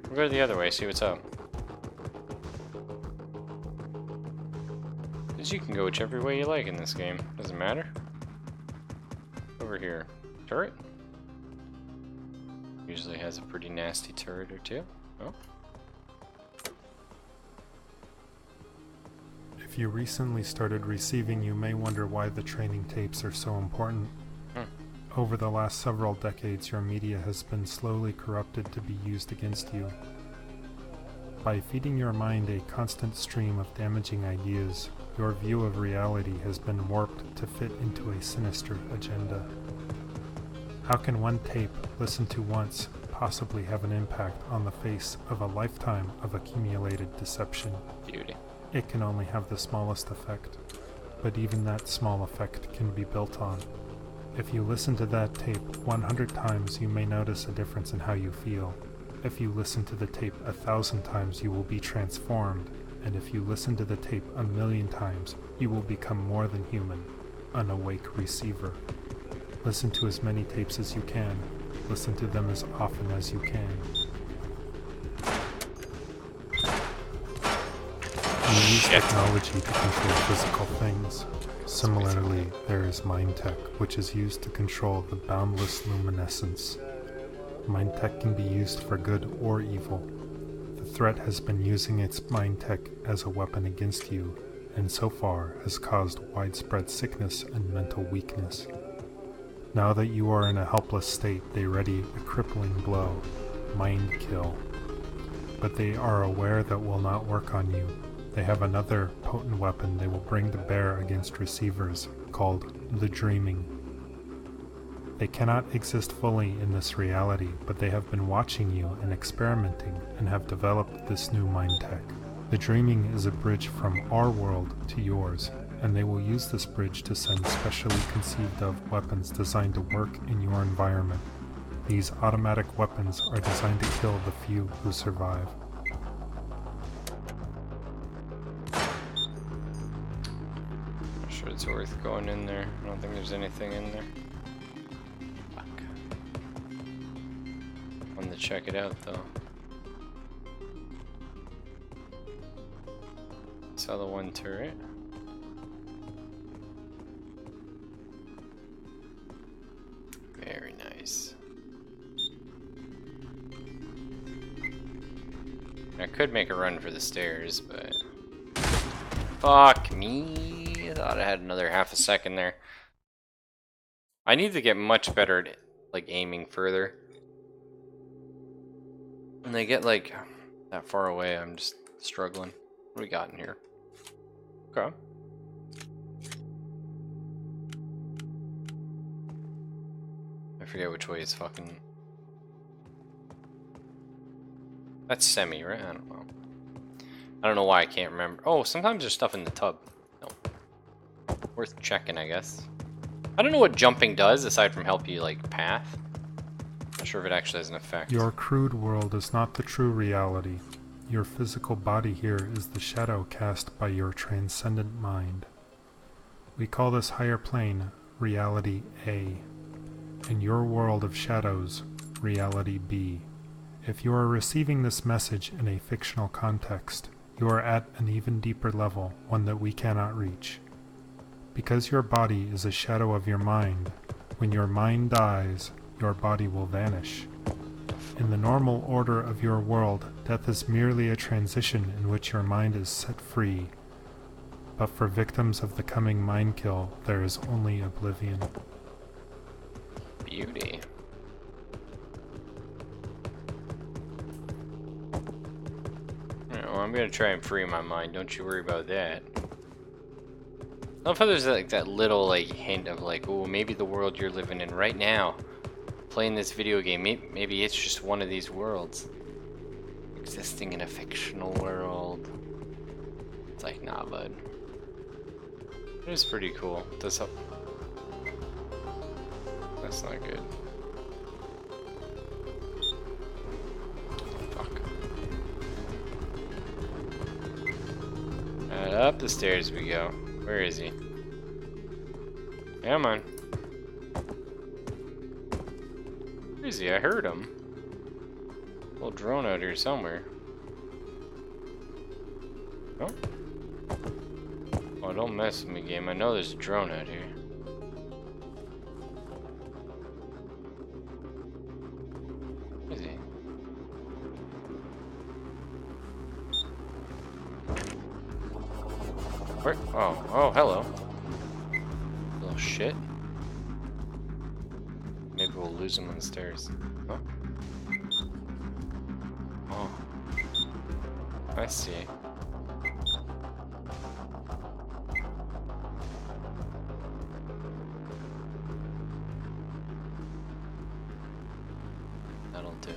S1: We'll go the other way, see what's up. Because you can go whichever way you like in this game. Doesn't matter. Over here. Turret? Usually has a pretty nasty turret or 2. Oh.
S2: If you recently started receiving, you may wonder why the training tapes are so important. Over the last several decades, your media has been slowly corrupted to be used against you. By feeding your mind a constant stream of damaging ideas, your view of reality has been warped to fit into a sinister agenda. How can one tape, listened to once, possibly have an impact on the face of a lifetime of accumulated deception?
S1: Beauty.
S2: It can only have the smallest effect, but even that small effect can be built on. If you listen to that tape 100 times, you may notice a difference in how you feel. If you listen to the tape 1,000 times, you will be transformed, and if you listen to the tape 1,000,000 times, you will become more than human, an awake receiver. Listen to as many tapes as you can. Listen to them as often as you can. You use technology to control physical things. Similarly, there is mind tech, which is used to control the boundless luminescence. Mind tech can be used for good or evil. The threat has been using its mind tech as a weapon against you, and so far has caused widespread sickness and mental weakness. Now that you are in a helpless state, they ready a crippling blow, mind kill. But they are aware that will not work on you. They have another potent weapon they will bring to bear against receivers, called the dreaming. They cannot exist fully in this reality, but they have been watching you and experimenting and have developed this new mind tech. The dreaming is a bridge from our world to yours, and they will use this bridge to send specially conceived of weapons designed to work in your environment. These automatic weapons are designed to kill the few who survive.
S1: Not sure it's worth going in there. I don't think there's anything in there. Fuck. Wanted to check it out though. Saw the one turret. Very nice. I could make a run for the stairs, but fuck me. I thought I had another half a second there. I need to get much better at like aiming further. When they get like that far away, I'm just struggling. What do we got in here? Okay. I forget which way is fucking. That's semi, right? I don't know. I don't know why I can't remember. Oh, sometimes there's stuff in the tub. No. Worth checking, I guess. I don't know what jumping does aside from help you like path. Not sure if it actually has an effect.
S2: Your crude world is not the true reality. Your physical body here is the shadow cast by your transcendent mind. We call this higher plane Reality A, and your world of shadows Reality B. If you are receiving this message in a fictional context, you are at an even deeper level, one that we cannot reach. Because your body is a shadow of your mind, when your mind dies, your body will vanish. In the normal order of your world, death is merely a transition in which your mind is set free. But for victims of the coming mind kill, there is only oblivion.
S1: Beauty. Alright, well, I'm gonna try and free my mind. Don't you worry about that. I love how there's like that little like hint of like, oh, maybe the world you're living in right now, playing this video game, maybe it's just one of these worlds. Existing in a fictional world. It's like, nah, bud. It is pretty cool. Does help. That's not good. Fuck. And up the stairs we go. Where is he? Come on. Where is he? I heard him. Little drone out here somewhere. Oh. Oh, don't mess with me, game. I know there's a drone out here. Where is he? Where? Oh, oh, hello. Little shit. Maybe we'll lose him on the stairs. Huh? Oh. I see. That'll do.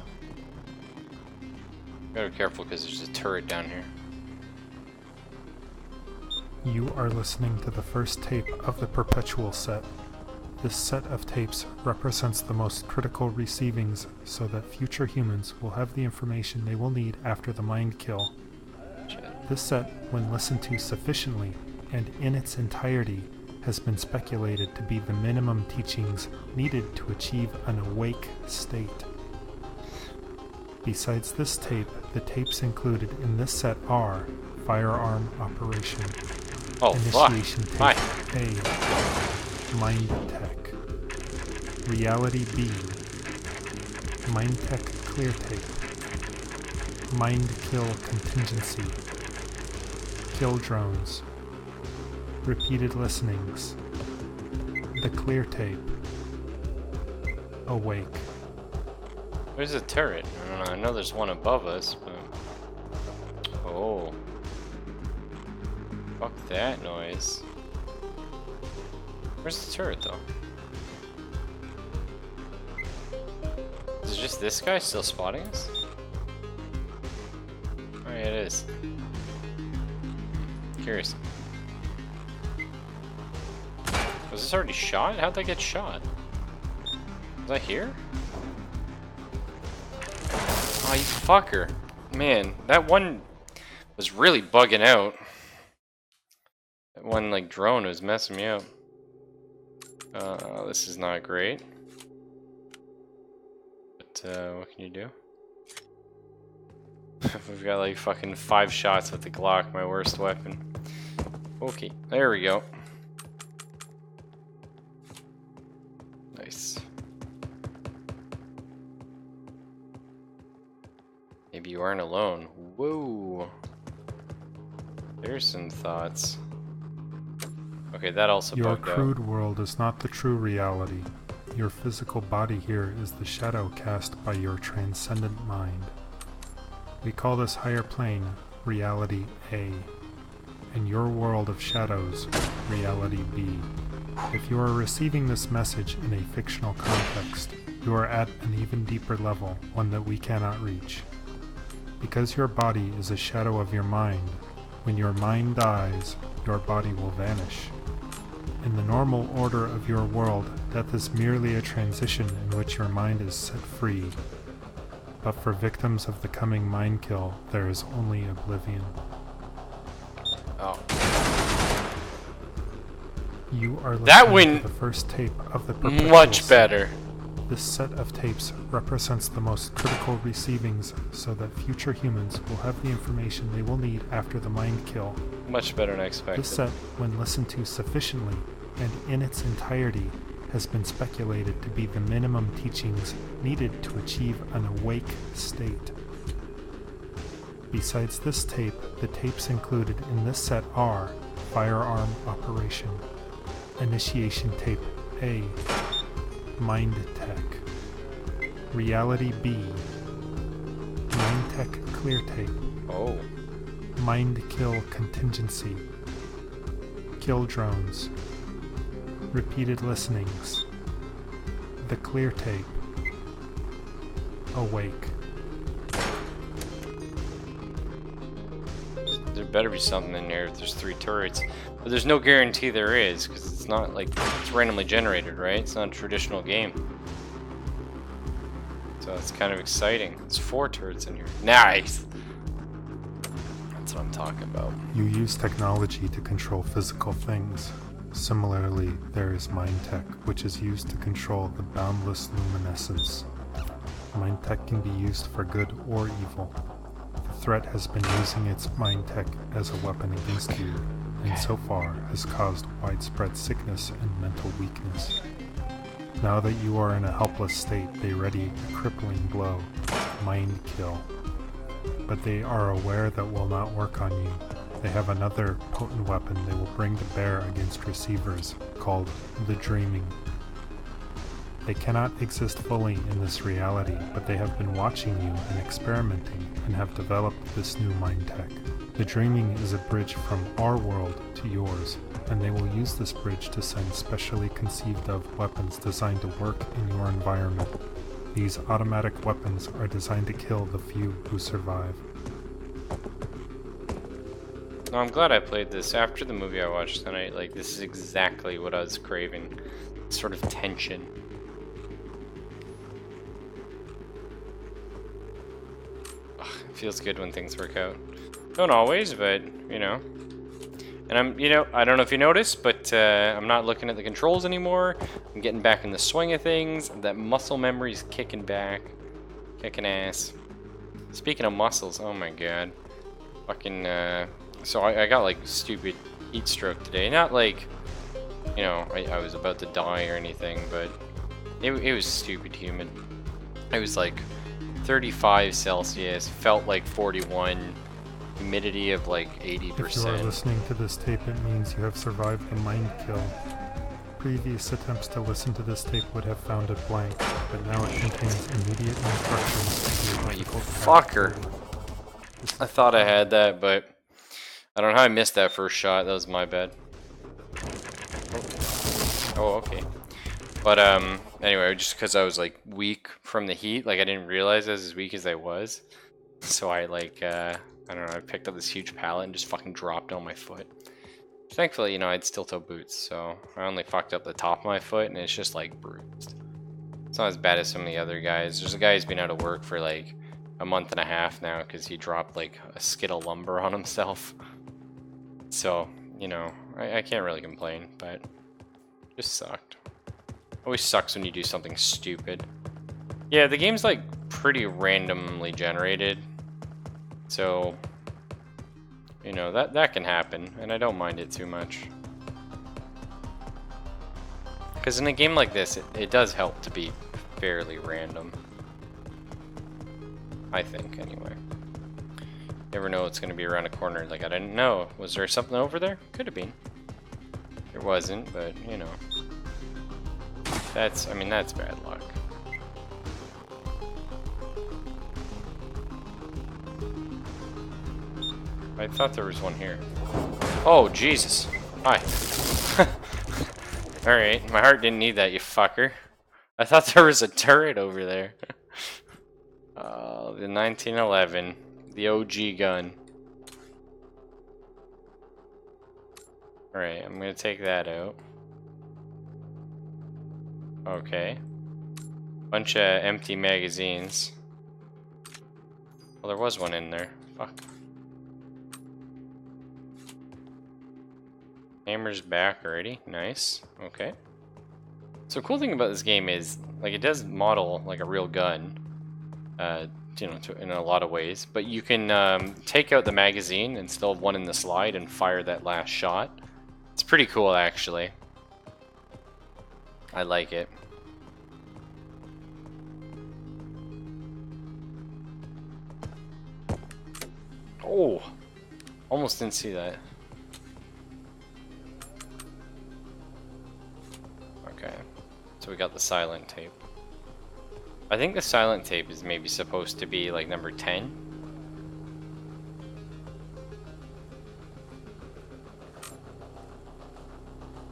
S1: Gotta be careful because there's a turret down here.
S2: You are listening to the first tape of the Perpetual set. This set of tapes represents the most critical receivings so that future humans will have the information they will need after the mind kill. This set, when listened to sufficiently and in its entirety, has been speculated to be the minimum teachings needed to achieve an awake state. Besides this tape, the tapes included in this set are Firearm Operation, Initiation Tape A, Mind Tech, Reality B, Mindtech clear tape. Mind kill contingency. Kill drones. Repeated listenings. The clear tape. Awake.
S1: Where's the turret? I don't know. I know there's one above us, but... Oh. Fuck that noise. Where's the turret, though? Is it just this guy still spotting us? Oh, yeah, it is. Curious. Was this already shot? How'd that get shot? Was I here? Oh, you fucker. Man, that one was really bugging out. That one, like, drone was messing me up. This is not great. But, what can you do? We've got, like, fucking 5 shots with the Glock, my worst weapon. Okay, there we go. Nice. Maybe you aren't alone. Whoa. There's some thoughts. Okay, that also
S2: Your
S1: bugged out.
S2: crude world is not the true reality. Your physical body here is the shadow cast by your transcendent mind. We call this higher plane Reality A, and your world of shadows Reality B. If you are receiving this message in a fictional context, you are at an even deeper level, one that we cannot reach. Because your body is a shadow of your mind, when your mind dies, your body will vanish. In the normal order of your world, death is merely a transition in which your mind is set free. But for victims of the coming mind kill, there is only oblivion.
S1: Oh.
S2: You are
S1: That
S2: listening
S1: went
S2: to the first tape of the perpetual
S1: much
S2: set.
S1: better.
S2: This set of tapes represents the most critical receivings so that future humans will have the information they will need after the mind kill.
S1: Much better than I expected.
S2: This set, when listened to sufficiently and in its entirety, has been speculated to be the minimum teachings needed to achieve an awake state. Besides this tape, the tapes included in this set are Firearm Operation, Initiation Tape A, Mind Tech, Reality B, Mind Tech Clear Tape,
S1: Oh.
S2: Mind Kill Contingency, Kill Drones, Repeated Listenings, The Clear Tape, Awake.
S1: There better be something in there if there's 3 turrets. But there's no guarantee there is, because it's not like it's randomly generated, right? It's not a traditional game. So it's kind of exciting. There's 4 turrets in here. Nice! That's what I'm talking about.
S2: You use technology to control physical things. Similarly, there is Mind Tech, which is used to control the boundless luminescence. Mind Tech can be used for good or evil. The threat has been using its Mind Tech as a weapon against you, and so far has caused widespread sickness and mental weakness. Now that you are in a helpless state, they ready a crippling blow, Mind Kill. But they are aware that will not work on you. They have another potent weapon they will bring to bear against receivers, called the Dreaming. They cannot exist fully in this reality, but they have been watching you and experimenting, and have developed this new Mind Tech. The Dreaming is a bridge from our world to yours, and they will use this bridge to send specially conceived of weapons designed to work in your environment. These automatic weapons are designed to kill the few who survive.
S1: No, I'm glad I played this. After the movie I watched tonight, like, this is exactly what I was craving. Sort of tension. Ugh, it feels good when things work out. Don't always, but, you know. And I don't know if you noticed, but I'm not looking at the controls anymore. I'm getting back in the swing of things. That muscle memory's kicking back. Kicking ass. Speaking of muscles, oh my god. Fucking, so I got, like, stupid heat stroke today. Not like, you know, I was about to die or anything, but it was stupid humid. It was like 35 Celsius, felt like 41, humidity of like 80%.
S2: If you are listening to this tape, it means you have survived the mind kill. Previous attempts to listen to this tape would have found it blank, but now it contains immediate instructions to
S1: Oh,
S2: your
S1: you
S2: difficult
S1: fucker.
S2: path.
S1: I thought I had that, but I don't know how I missed that first shot. That was my bad. Oh, okay. But anyway, just because I was like weak from the heat, like I didn't realize I was as weak as I was. So I like I don't know, I picked up this huge pallet and just fucking dropped it on my foot. Thankfully, you know, I had steel-toe boots, so I only fucked up the top of my foot and it's just like bruised. It's not as bad as some of the other guys. There's a guy who's been out of work for like a month and a half now because he dropped like a skid of lumber on himself. So, you know, I can't really complain, but it just sucked. Always sucks when you do something stupid. Yeah, the game's like pretty randomly generated. So, you know, that can happen, and I don't mind it too much. Because in a game like this, it does help to be fairly random. I think, anyway. You never know what's going to be around a corner. Like, I didn't know. Was there something over there? Could have been. There wasn't, but, you know. I mean, that's bad luck. I thought there was one here. Oh, Jesus. Hi. Alright, my heart didn't need that, you fucker. I thought there was a turret over there. The 1911. The OG gun. Alright, I'm gonna take that out. Okay. Bunch of empty magazines. Well, there was one in there. Fuck. Hammer's back already. Nice. Okay. So cool thing about this game is, like, it does model like a real gun, you know, in a lot of ways. But you can take out the magazine and still have one in the slide and fire that last shot. It's pretty cool, actually. I like it. Oh, almost didn't see that. Okay, so we got the silent tape. I think the silent tape is maybe supposed to be like number 10.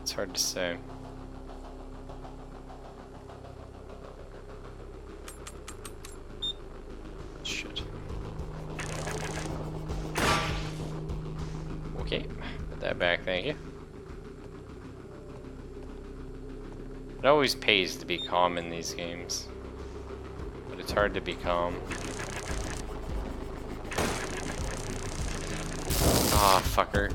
S1: It's hard to say. Shit. Okay, put that back, thank you. It always pays to be calm in these games, but it's hard to be calm. Ah, fucker.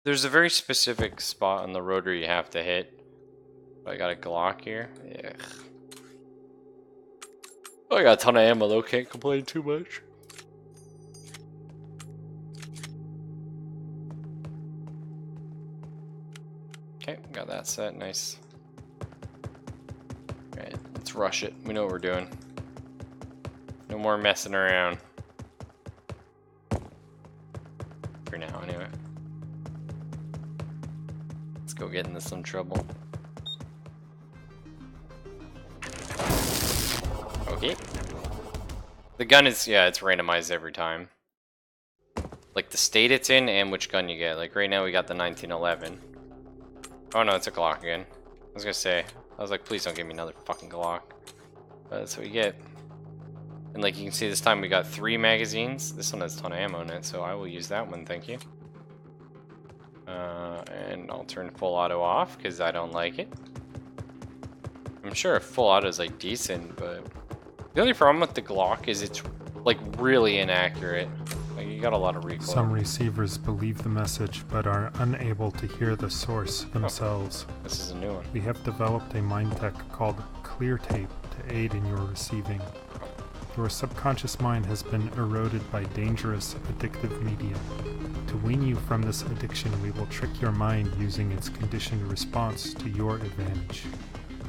S1: There's a very specific spot on the rotary you have to hit. I got a Glock here. Yeah. Oh, I got a ton of ammo though, can't complain too much. Okay, got that set, nice. Alright, let's rush it. We know what we're doing. No more messing around. For now, anyway. Let's go get into some trouble. Okay. The gun is, yeah, it's randomized every time. Like the state it's in and which gun you get. Like right now we got the 1911. Oh no, it's a Glock again. I was gonna say, I was like, please don't give me another fucking Glock. But that's what we get. And like you can see this time we got 3 magazines. This one has a ton of ammo in it, so I will use that one, thank you. And I'll turn full auto off because I don't like it. I'm sure a full auto is like decent, but the only problem with the Glock is it's like really inaccurate. Like you got a lot of recoil.
S2: Some receivers believe the message but are unable to hear the source themselves.
S1: Oh, this is a new one.
S2: We have developed a mind tech called Clear Tape to aid in your receiving. Your subconscious mind has been eroded by dangerous, addictive media. To wean you from this addiction, we will trick your mind using its conditioned response to your advantage.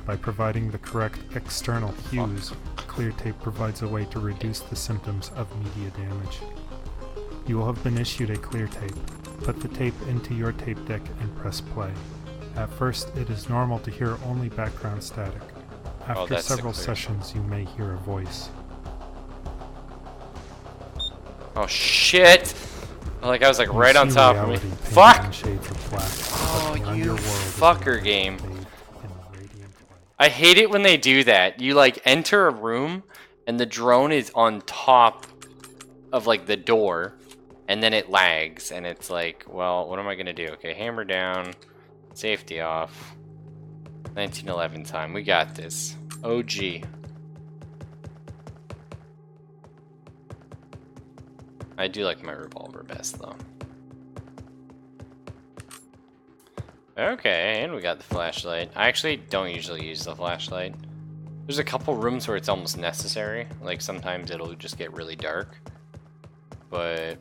S2: By providing the correct external cues, clear tape provides a way to reduce the symptoms of media damage. You will have been issued a clear tape. Put the tape into your tape deck and press play. At first, it is normal to hear only background static. After several sessions, you may hear a voice.
S1: Oh shit! Like I was like right on top of me. Fuck! Oh, you fucker game. I hate it when they do that. You like enter a room and the drone is on top of like the door and then it lags and it's like, well, what am I gonna do? Okay, hammer down, safety off. 1911 time. We got this. OG. I do like my revolver best though. Okay, and we got the flashlight. I actually don't usually use the flashlight. There's a couple rooms where it's almost necessary. Like sometimes it'll just get really dark. But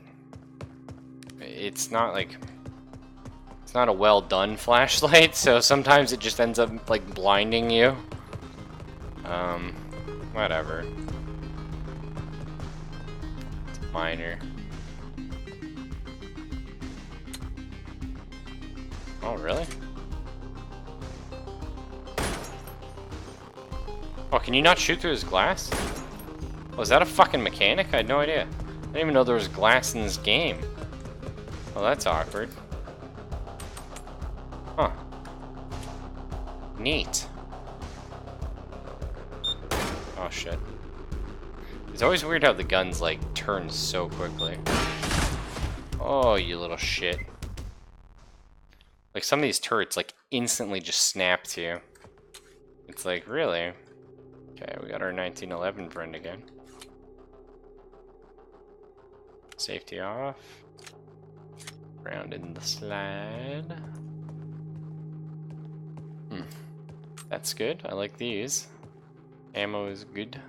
S1: it's not like, it's not a well done flashlight, so sometimes it just ends up like blinding you. Whatever. It's minor. Oh, really? Oh, can you not shoot through his glass? Oh, is that a fucking mechanic? I had no idea. I didn't even know there was glass in this game. Oh, that's awkward. Huh. Neat. Oh, shit. It's always weird how the guns, like, turn so quickly. Oh, you little shit. Like, some of these turrets, like, instantly just snap to you. It's like, really? Okay, we got our 1911 friend again. Safety off. Round in the slide. That's good. I like these. Ammo is good.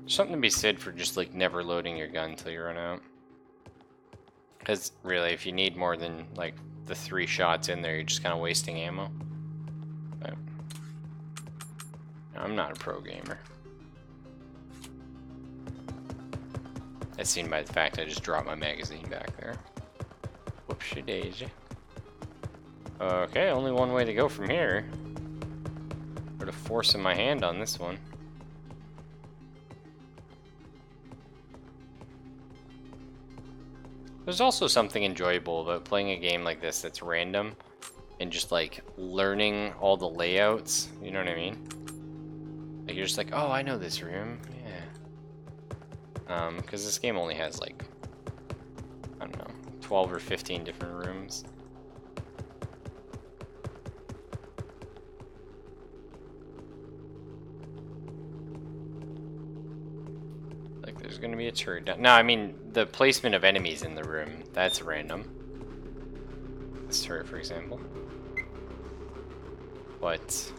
S1: There's something to be said for just, like, never loading your gun until you run out. Because, really, if you need more than, like, the 3 shots in there, you're just kind of wasting ammo. But I'm not a pro gamer. As seen by the fact I just dropped my magazine back there. Whoopsie daisy. Okay, only one way to go from here. Sort of forcing my hand on this one. There's also something enjoyable about playing a game like this that's random and just like learning all the layouts, you know what I mean? Like you're just like, oh, I know this room, yeah. Because this game only has like, I don't know, 12 or 15 different rooms. There's gonna be a turret down. No, I mean the placement of enemies in the room. That's random. This turret, for example. But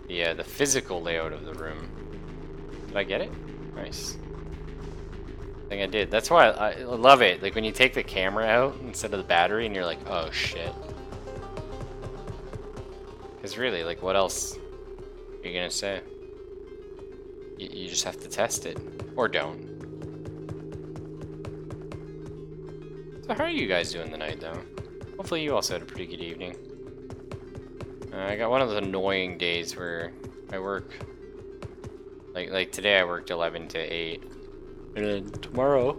S1: yeah, the physical layout of the room. Did I get it? Nice. I think I did. That's why I love it. Like when you take the camera out instead of the battery, and you're like, oh shit. Because really, like, what else are you gonna say? You just have to test it. Or don't. So how are you guys doing tonight, though? Hopefully you also had a pretty good evening. I got one of those annoying days where I work... Like today I worked 11 to 8. And then tomorrow...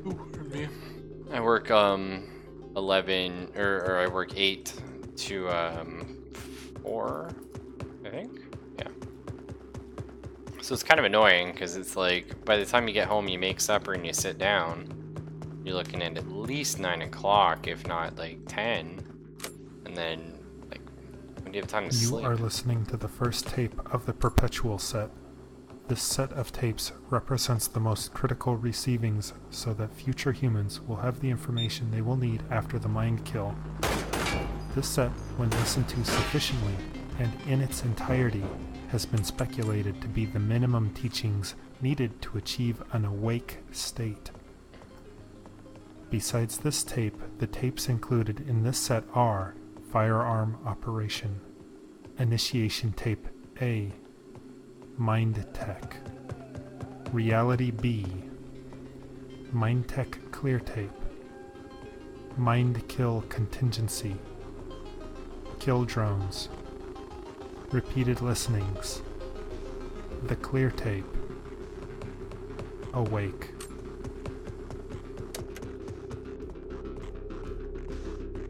S1: Ooh, me. I work 11... Or I work 8 to 4, I think? So it's kind of annoying because it's like by the time you get home, you make supper and you sit down, you're looking at least 9 o'clock, if not like 10. And then, like, when do you have time to sleep?
S2: You are listening to the first tape of the Perpetual set. This set of tapes represents the most critical receivings so that future humans will have the information they will need after the mind kill. This set, when listened to sufficiently and in its entirety, has been speculated to be the minimum teachings needed to achieve an awake state. Besides this tape, the tapes included in this set are Firearm Operation. Initiation Tape A. Mind Tech. Reality B. Mind Tech Clear Tape. Mind Kill Contingency. Kill Drones. Repeated Listenings. The Clear Tape. Awake.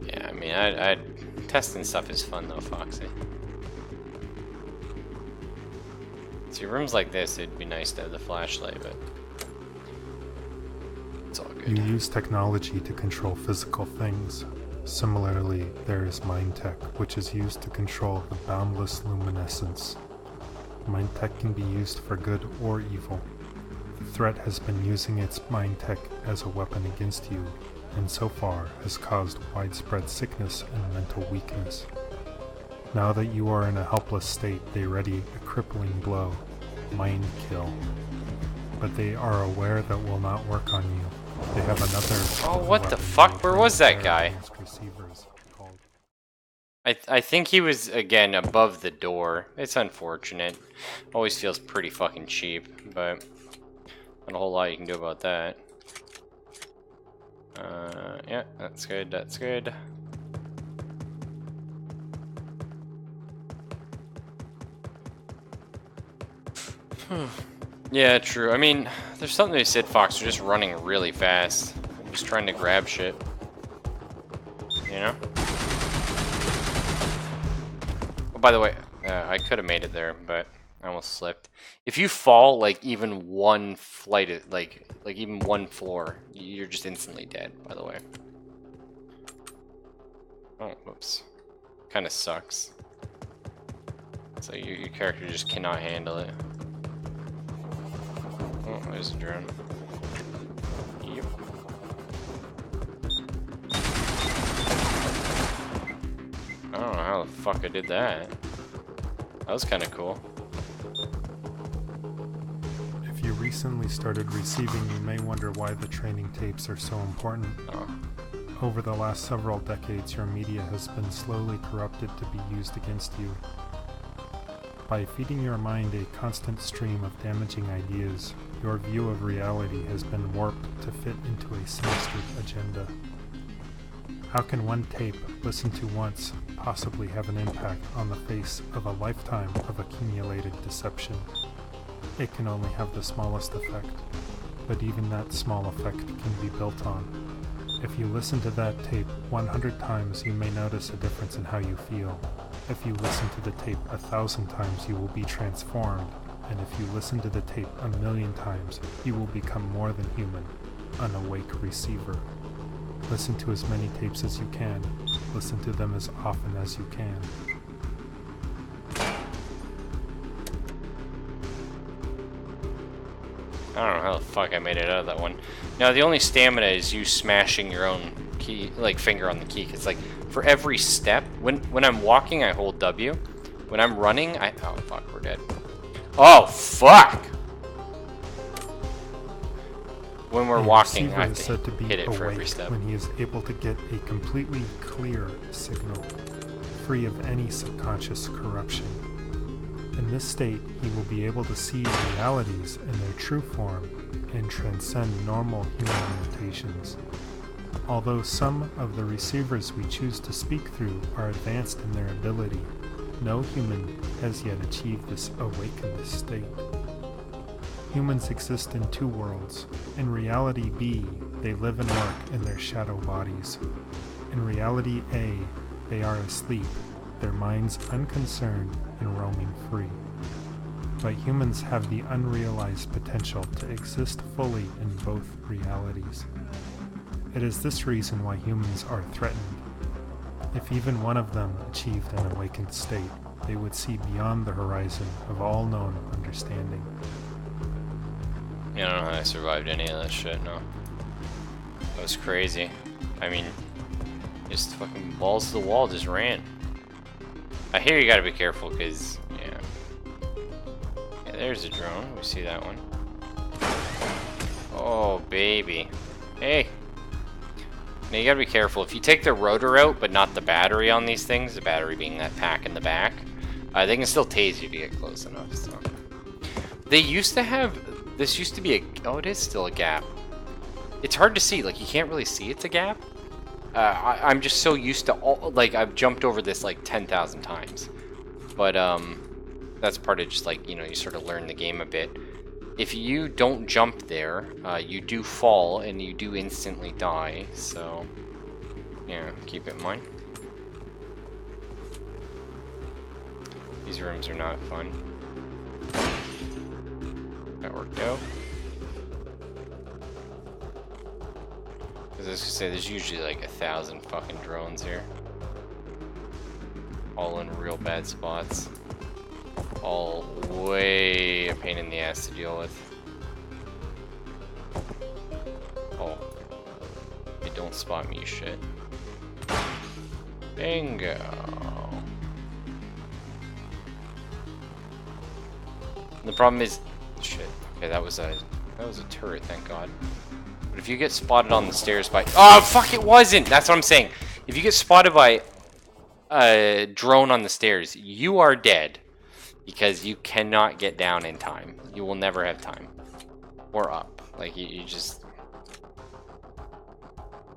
S1: Yeah, I mean, testing stuff is fun though, Foxy. See, rooms like this, it'd be nice to have the flashlight, but it's all good.
S2: You use technology to control physical things. Similarly, there is Mind Tech, which is used to control the boundless luminescence. Mind Tech can be used for good or evil. The threat has been using its Mind Tech as a weapon against you, and so far has caused widespread sickness and mental weakness. Now that you are in a helpless state, they ready a crippling blow, mind kill. But they are aware that will not work on you. They have another.
S1: Oh, what the fuck? Where was that guy? I think he was, again, above the door. It's unfortunate. Always feels pretty fucking cheap, but not a whole lot you can do about that. Yeah, that's good, that's good. Yeah, true. I mean, there's something they said, Fox, are just running really fast. Just trying to grab shit. You know? Oh, by the way, I could have made it there, but I almost slipped. If you fall, like, even one flight, like even one floor, you're just instantly dead, by the way. Oh, whoops. Kind of sucks. So your character just cannot handle it. Oh, there's a drone. Yep. I don't know how the fuck I did that. That was kind of cool.
S2: If you recently started receiving, you may wonder why the training tapes are so important.
S1: Oh.
S2: Over the last several decades, your media has been slowly corrupted to be used against you. By feeding your mind a constant stream of damaging ideas, your view of reality has been warped to fit into a sinister agenda. How can one tape, listened to once, possibly have an impact on the face of a lifetime of accumulated deception? It can only have the smallest effect, but even that small effect can be built on. If you listen to that tape 100 times, you may notice a difference in how you feel. If you listen to the tape 1,000 times, you will be transformed. And if you listen to the tape 1,000,000 times, you will become more than human, an awake receiver. Listen to as many tapes as you can. Listen to them as often as you can.
S1: I don't know how the fuck I made it out of that one. Now, the only stamina is you smashing your own key, like finger on the key. Cause like for every step, when I'm walking, I hold W. When I'm running, oh fuck, we're dead. Oh fuck! When we're walking, I have to hit it for every step.
S2: When he is able to get a completely clear signal, free of any subconscious corruption. In this state, he will be able to see realities in their true form and transcend normal human limitations. Although some of the receivers we choose to speak through are advanced in their ability, no human has yet achieved this awakened state. Humans exist in two worlds. In reality B, they live and work in their shadow bodies. In reality A, they are asleep, their minds unconcerned and roaming free. But humans have the unrealized potential to exist fully in both realities. It is this reason why humans are threatened. If even one of them achieved an awakened state, they would see beyond the horizon of all known understanding.
S1: Yeah, I don't know how I survived any of that shit, no. That was crazy. I mean, just fucking balls to the wall, just ran. I hear you gotta be careful, because, yeah. Yeah, there's a drone. We see that one. Oh, baby. Hey! Now you gotta be careful. If you take the rotor out, but not the battery on these things, the battery being that pack in the back, they can still tase you to get close enough, so. They used to have, this used to be a, oh, it is still a gap. It's hard to see, like, you can't really see it's a gap. I'm just so used to all, like, I've jumped over this like 10,000 times. But, that's part of just like, you know, you sort of learn the game a bit. If you don't jump there, you do fall and you do instantly die, so, yeah, keep it in mind. These rooms are not fun. That worked out. As I was gonna say, there's usually like 1,000 fucking drones here. All in real bad spots. All way a pain in the ass to deal with. Oh. You don't spot me, you shit. Bingo. The problem is, shit. Okay, that was a turret, thank God. But if you get spotted on the stairs by, oh fuck, it wasn't. That's what I'm saying. If you get spotted by a drone on the stairs, you are dead because you cannot get down in time. You will never have time, or up. Like you just.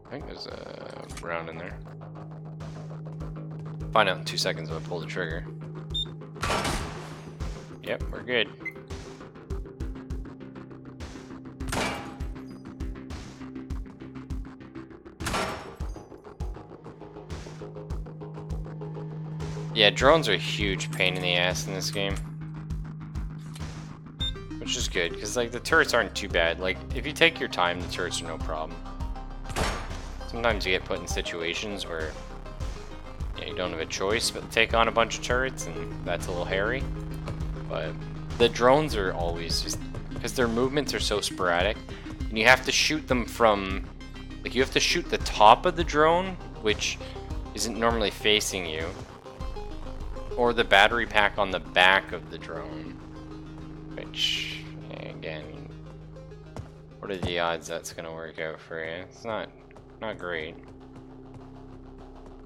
S1: I think there's a round in there. Find out in 2 seconds if I pull the trigger. Yep, we're good. Yeah, drones are a huge pain in the ass in this game. Which is good, because like the turrets aren't too bad. Like, if you take your time, the turrets are no problem. Sometimes you get put in situations where you don't have a choice but to take on a bunch of turrets, and that's a little hairy. But the drones are always just, because their movements are so sporadic, and you have to shoot them from, like you have to shoot the top of the drone, which isn't normally facing you, or the battery pack on the back of the drone, which, again, what are the odds that's gonna work out for you? It's not great.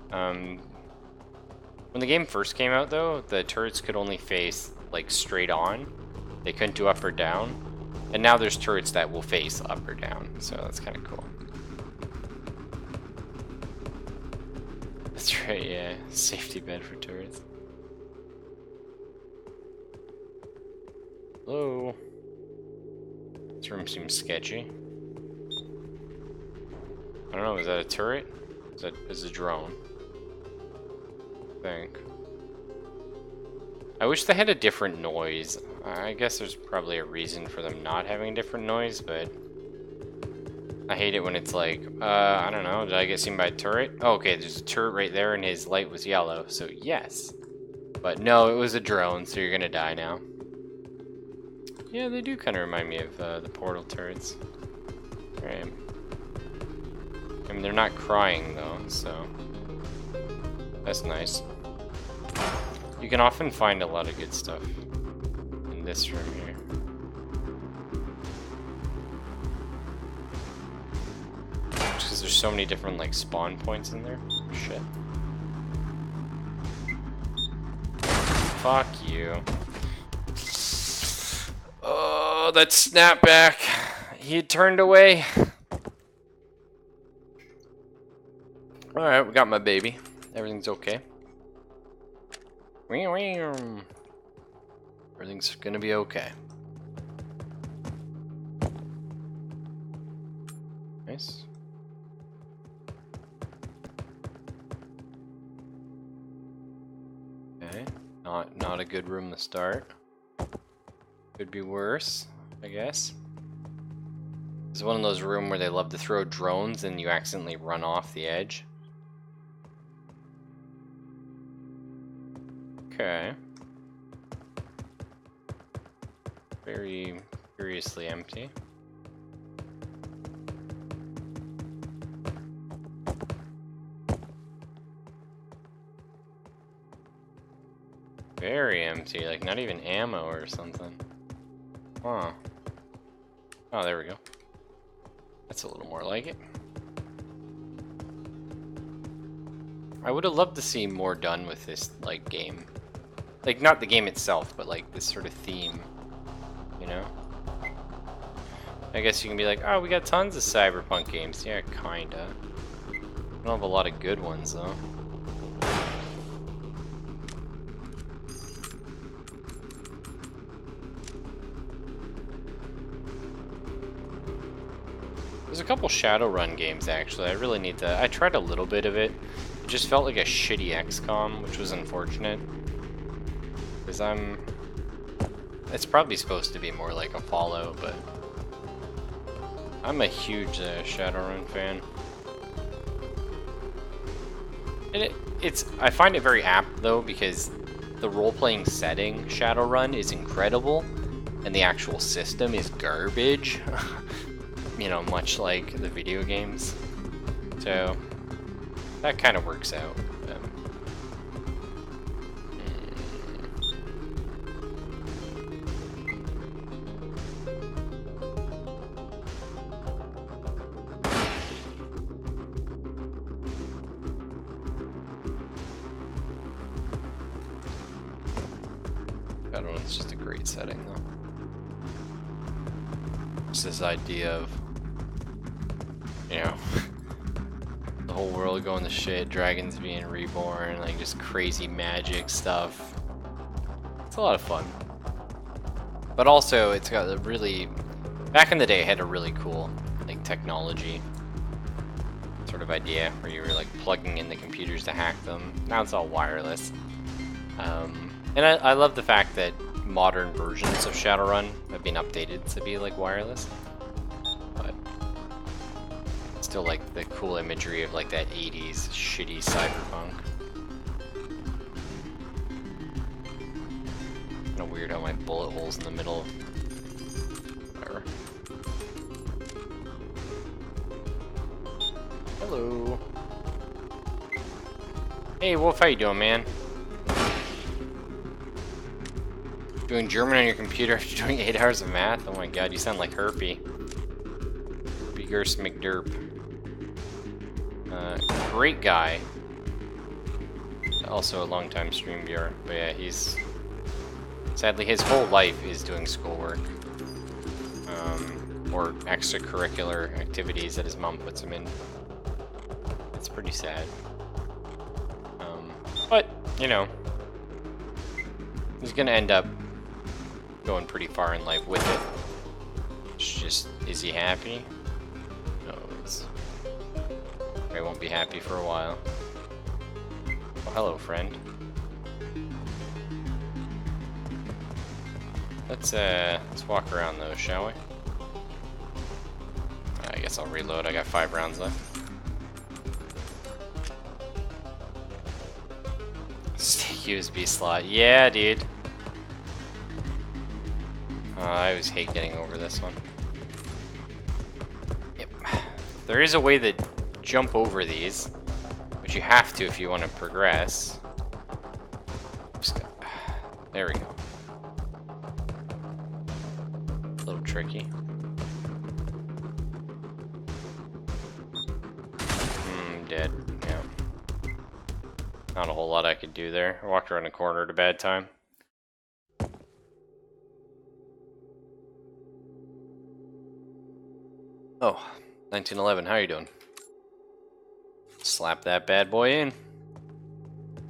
S1: When the game first came out, though, the turrets could only face like straight on. They couldn't do up or down. And now there's turrets that will face up or down, so that's kind of cool. That's right, yeah. Safety bed for turrets. Hello? This room seems sketchy. I don't know, is that a turret? Is a drone? I think. I wish they had a different noise. I guess there's probably a reason for them not having a different noise, but I hate it when it's like, I don't know, did I get seen by a turret? Oh, okay, there's a turret right there and his light was yellow, so yes. But no, it was a drone, so you're gonna die now. Yeah, they do kind of remind me of the portal turrets. Right. I mean, they're not crying though, so that's nice. You can often find a lot of good stuff in this room here. Just because there's so many different like spawn points in there. Shit. Fuck you. Oh, that snapback. He had turned away. Alright, we got my baby. Everything's okay. Everything's gonna be okay. Nice. Okay. Not a good room to start. Could be worse, I guess. It's one of those rooms where they love to throw drones and you accidentally run off the edge. Okay. Very curiously empty. Very empty, like not even ammo or something. Huh. Oh, there we go. That's a little more like it. I would have loved to see more done with this, like, game. Like, not the game itself, but, like, this sort of theme, you know? I guess you can be like, oh, we got tons of Cyberpunk games. Yeah, kinda. We don't have a lot of good ones, though. There's a couple Shadowrun games, actually. I really need to... I tried a little bit of it. It just felt like a shitty XCOM, which was unfortunate. Because it's probably supposed to be more like a Fallout, but... I'm a huge Shadowrun fan. And I find it very apt, though, because the role-playing setting, Shadowrun, is incredible, and the actual system is garbage. You know, much like the video games. So, that kind of works out. I don't know, it's just a great setting, though. Just this idea of, you know, the whole world going to shit, dragons being reborn, like just crazy magic stuff. It's a lot of fun. But also, it's got a really, back in the day, it had a really cool, like, technology sort of idea where you were like plugging in the computers to hack them. Now it's all wireless. And I love the fact that modern versions of Shadowrun have been updated to be like wireless. But still like the cool imagery of like that 80s shitty cyberpunk. Kinda weird how my bullet hole's in the middle. Whatever. Hello. Hey Wolf, how you doing, man? Doing German on your computer after doing 8 hours of math? Oh my god, you sound like Herpy. Herpy Gerst McDerp. Great guy. Also a long-time stream viewer. But yeah, he's... Sadly, his whole life is doing schoolwork. Or extracurricular activities that his mom puts him in. It's pretty sad. But, you know... He's gonna end up going pretty far in life with it. It's just, is he happy? No, he won't be happy for a while. Oh, hello, friend. Let's walk around those, shall we? I guess I'll reload. I got 5 rounds left. Stick USB slot. Yeah, dude. I always hate getting over this one. Yep. There is a way to jump over these, which you have to if you want to progress. There we go. A little tricky. Dead. Yeah. Not a whole lot I could do there. I walked around a corner at a bad time. Oh, 1911, how you doing? Slap that bad boy in.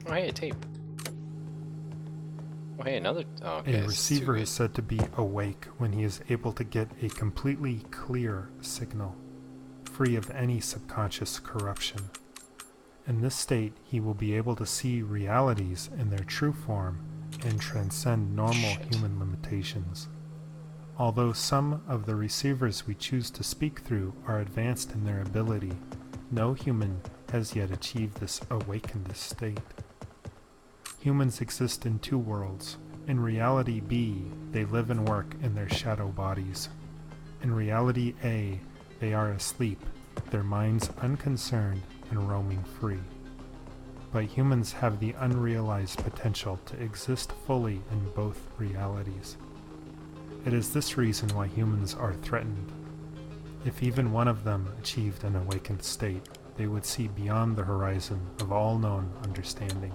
S1: Oh, hey, a tape. Oh, hey, another... Oh, okay,
S2: a receiver is said to be awake when he is able to get a completely clear signal, free of any subconscious corruption. In this state, he will be able to see realities in their true form and transcend normal human limitations. Although some of the receivers we choose to speak through are advanced in their ability, no human has yet achieved this awakened state. Humans exist in 2 worlds. In reality B, they live and work in their shadow bodies. In reality A, they are asleep, their minds unconcerned and roaming free. But humans have the unrealized potential to exist fully in both realities. It is this reason why humans are threatened. If even one of them achieved an awakened state, they would see beyond the horizon of all known understanding.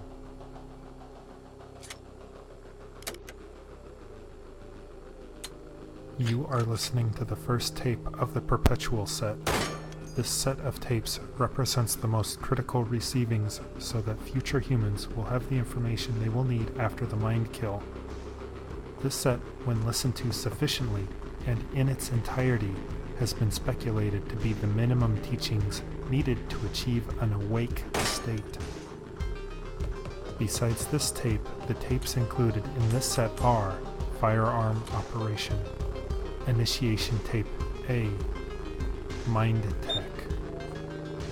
S2: You are listening to the first tape of the Perpetual set. This set of tapes represents the most critical receivings so that future humans will have the information they will need after the mind kill. This set, when listened to sufficiently and in its entirety, has been speculated to be the minimum teachings needed to achieve an awake state. Besides this tape, the tapes included in this set are Firearm Operation, Initiation Tape A, Mind Tech,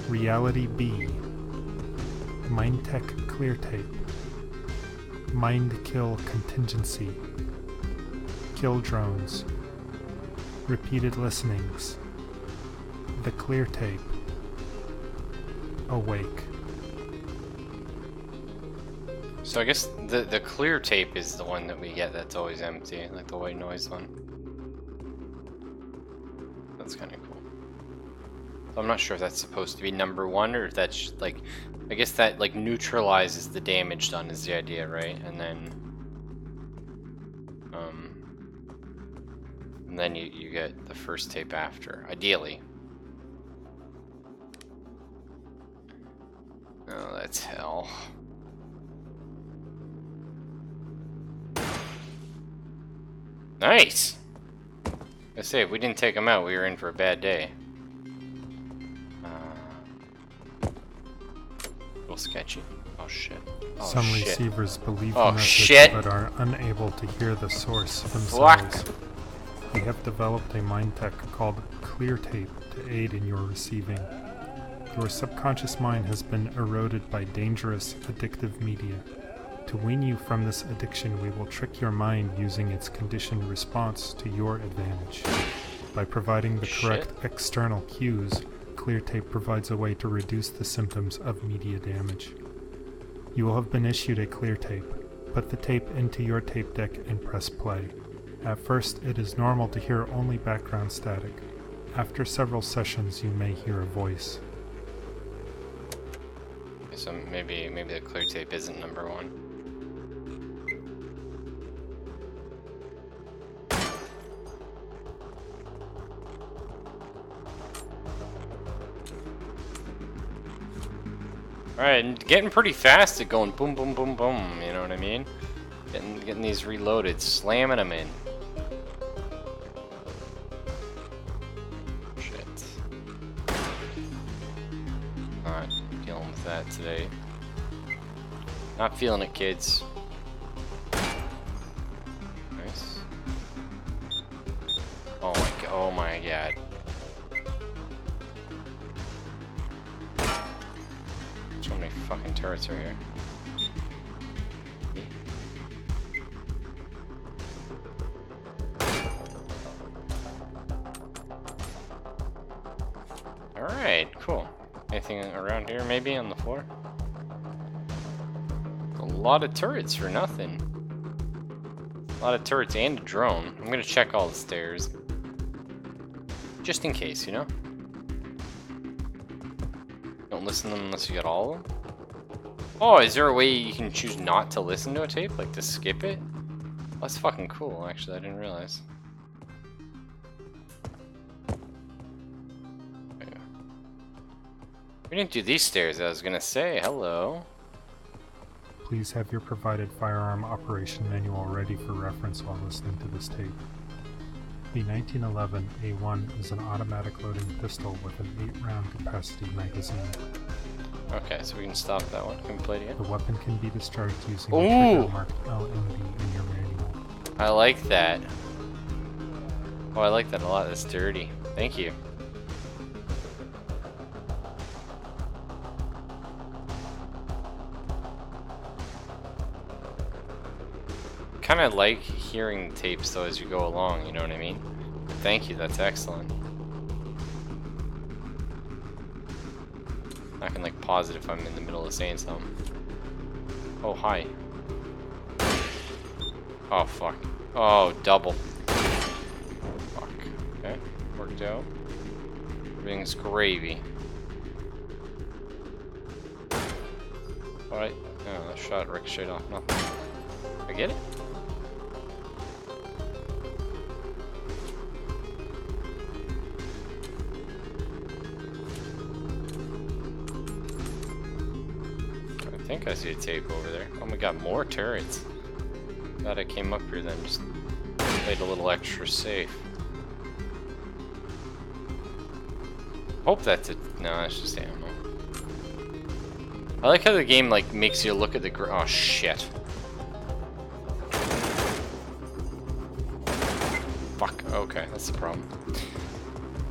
S2: Reality B, Mind Tech Clear Tape, Mind Kill Contingency, Kill Drones, Repeated Listenings, The Clear Tape, Awake.
S1: So I guess the clear tape is the one that we get that's always empty, like the white noise one. That's kind of cool. So I'm not sure if that's supposed to be number one or if that's like, I guess that like neutralizes the damage done is the idea, right? And then you get the first tape after, ideally. Oh, that's hell. Nice! I say, if we didn't take him out, we were in for a bad day. A little sketchy. Oh shit. Oh,
S2: Some
S1: shit.
S2: receivers believe
S1: Oh,
S2: the message
S1: shit.
S2: but are unable to hear the source themselves.
S1: Fuck.
S2: We have developed a mind tech called Clear Tape to aid in your receiving. Your subconscious mind has been eroded by dangerous, addictive media. To wean you from this addiction, we will trick your mind using its conditioned response to your advantage. By providing the correct external cues, Clear Tape provides a way to reduce the symptoms of media damage. You will have been issued a Clear Tape. Put the tape into your tape deck and press play. At first, it is normal to hear only background static. After several sessions, you may hear a voice.
S1: So maybe the clear tape isn't number one. Alright, getting pretty fast at going boom, boom, boom, boom, you know what I mean? Getting these reloaded, slamming them in. Shit. Not dealing with that today. Not feeling it, kids. Nice. Oh my god. So many fucking turrets are here. Alright, cool. Anything around here maybe on the floor? A lot of turrets for nothing. A lot of turrets and a drone. I'm gonna check all the stairs. Just in case, you know? Don't listen to them unless you get all of them. Oh, is there a way you can choose not to listen to a tape? Like to skip it? That's fucking cool, actually. I didn't realize. We didn't do these stairs, I was gonna say. Hello.
S2: Please have your provided firearm operation manual ready for reference while listening to this tape. The 1911 A1 is an automatic loading pistol with an 8-round capacity magazine.
S1: Okay, so we can stop that one. Can we play it again?
S2: The weapon can be discharged using the
S1: Ooh!
S2: trigger marked LMB in your manual.
S1: I like that. Oh, I like that a lot. That's dirty. Thank you. Kind of like hearing the tapes though as you go along, you know what I mean? Thank you, that's excellent. I can like pause it if I'm in the middle of saying something. Oh, hi. Oh, fuck. Oh, double. Fuck. Okay, worked out. Everything's gravy. Alright. Oh, that shot ricocheted off nothing. I get it? I think I see a tape over there. Oh my god, more turrets. Glad I came up here then, just played a little extra safe. Hope that's it. No, that's just ammo. I like how the game like makes you look at the oh shit. Fuck, okay, that's the problem.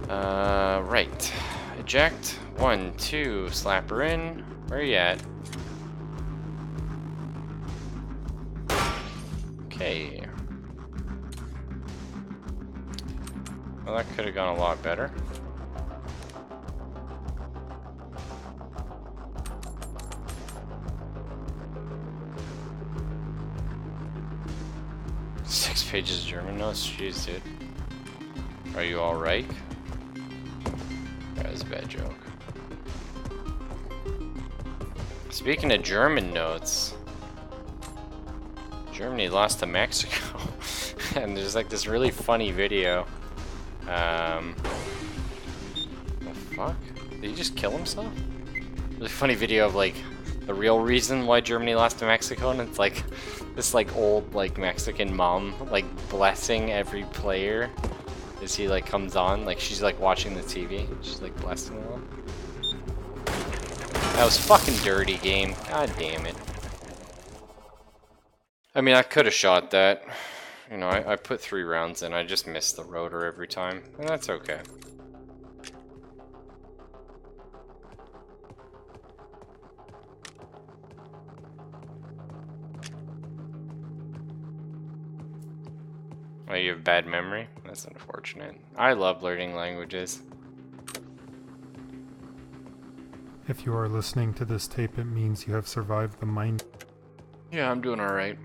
S1: Right. Eject. 1, 2, slap her in. Where you at? Okay. Well, that could have gone a lot better. Six pages of German notes? Jeez, dude. Are you alright? That was a bad joke. Speaking of German notes, Germany lost to Mexico. And there's like this really funny video. The fuck? Did he just kill himself? Really funny video of like the real reason why Germany lost to Mexico, and it's like this like old like Mexican mom like blessing every player as he like comes on, like she's like watching the TV, she's like blessing them. That was fucking dirty, game. God damn it. I mean, I could have shot that. You know, I put 3 rounds in, I just missed the rotor every time, and that's okay. Oh, you have bad memory? That's unfortunate. I love learning languages.
S2: If you are listening to this tape, it means you have survived the mind.
S1: Yeah, I'm doing alright.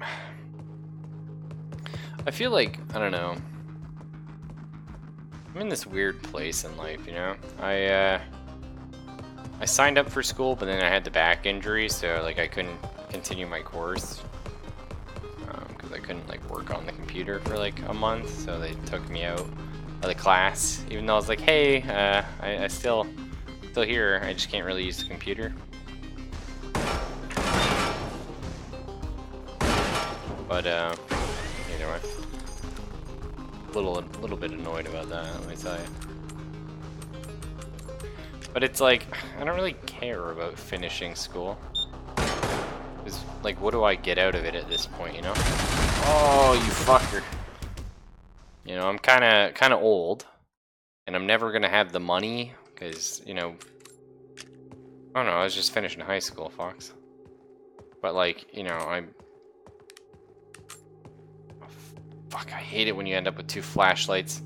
S1: I feel like, I don't know. I'm in this weird place in life, you know? I signed up for school, but then I had the back injury, so like I couldn't continue my course. Because I couldn't like work on the computer for like a month, so they took me out of the class. Even though I was like, hey, I still here, I just can't really use the computer. But either way, a little bit annoyed about that, let me tell you. But it's like, I don't really care about finishing school. Because, like, what do I get out of it at this point, you know? Oh, you fucker. You know, I'm kind of old, and I'm never gonna have the money, because, you know, I don't know, I was just finishing high school, Fox. But, like, you know, fuck, I hate it when you end up with 2 flashlights.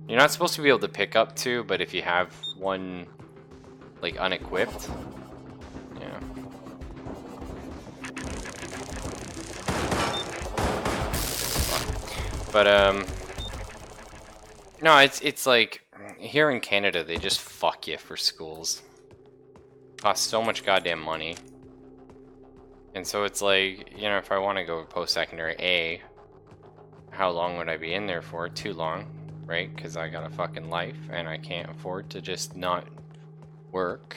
S1: You're not supposed to be able to pick up 2, but if you have one, like, unequipped, yeah. But, no, it's like, here in Canada, they just fuck you for schools. Costs so much goddamn money. And so it's like, you know, if I want to go post-secondary A, how long would I be in there for? Too long, right? Because I got a fucking life, and I can't afford to just not work.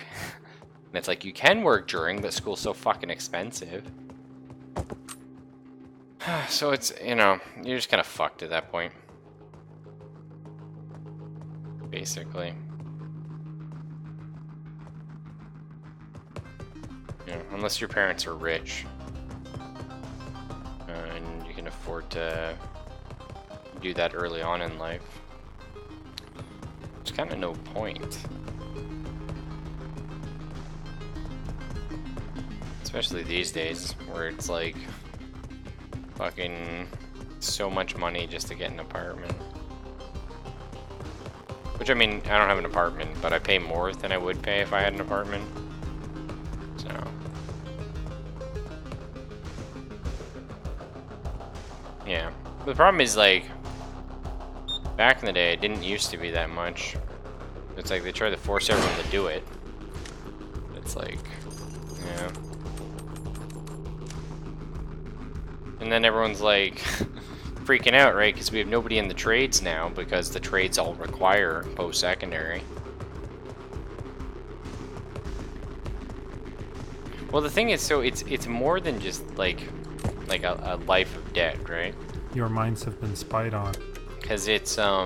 S1: And it's like, you can work during, but school's so fucking expensive. So it's, you know, you're just kind of fucked at that point. Basically. You know, unless your parents are rich. And you can afford to do that early on in life. There's kind of no point. Especially these days, where it's like fucking so much money just to get an apartment. Which, I mean, I don't have an apartment, but I pay more than I would pay if I had an apartment. So. Yeah. The problem is, like, back in the day, it didn't used to be that much. It's like they try to force everyone to do it. It's like, Yeah. And then everyone's like freaking out, right? Because we have nobody in the trades now because the trades all require post-secondary. Well, the thing is, so it's more than just like a life of debt, right?
S2: Your minds have been spied on.
S1: Because it's I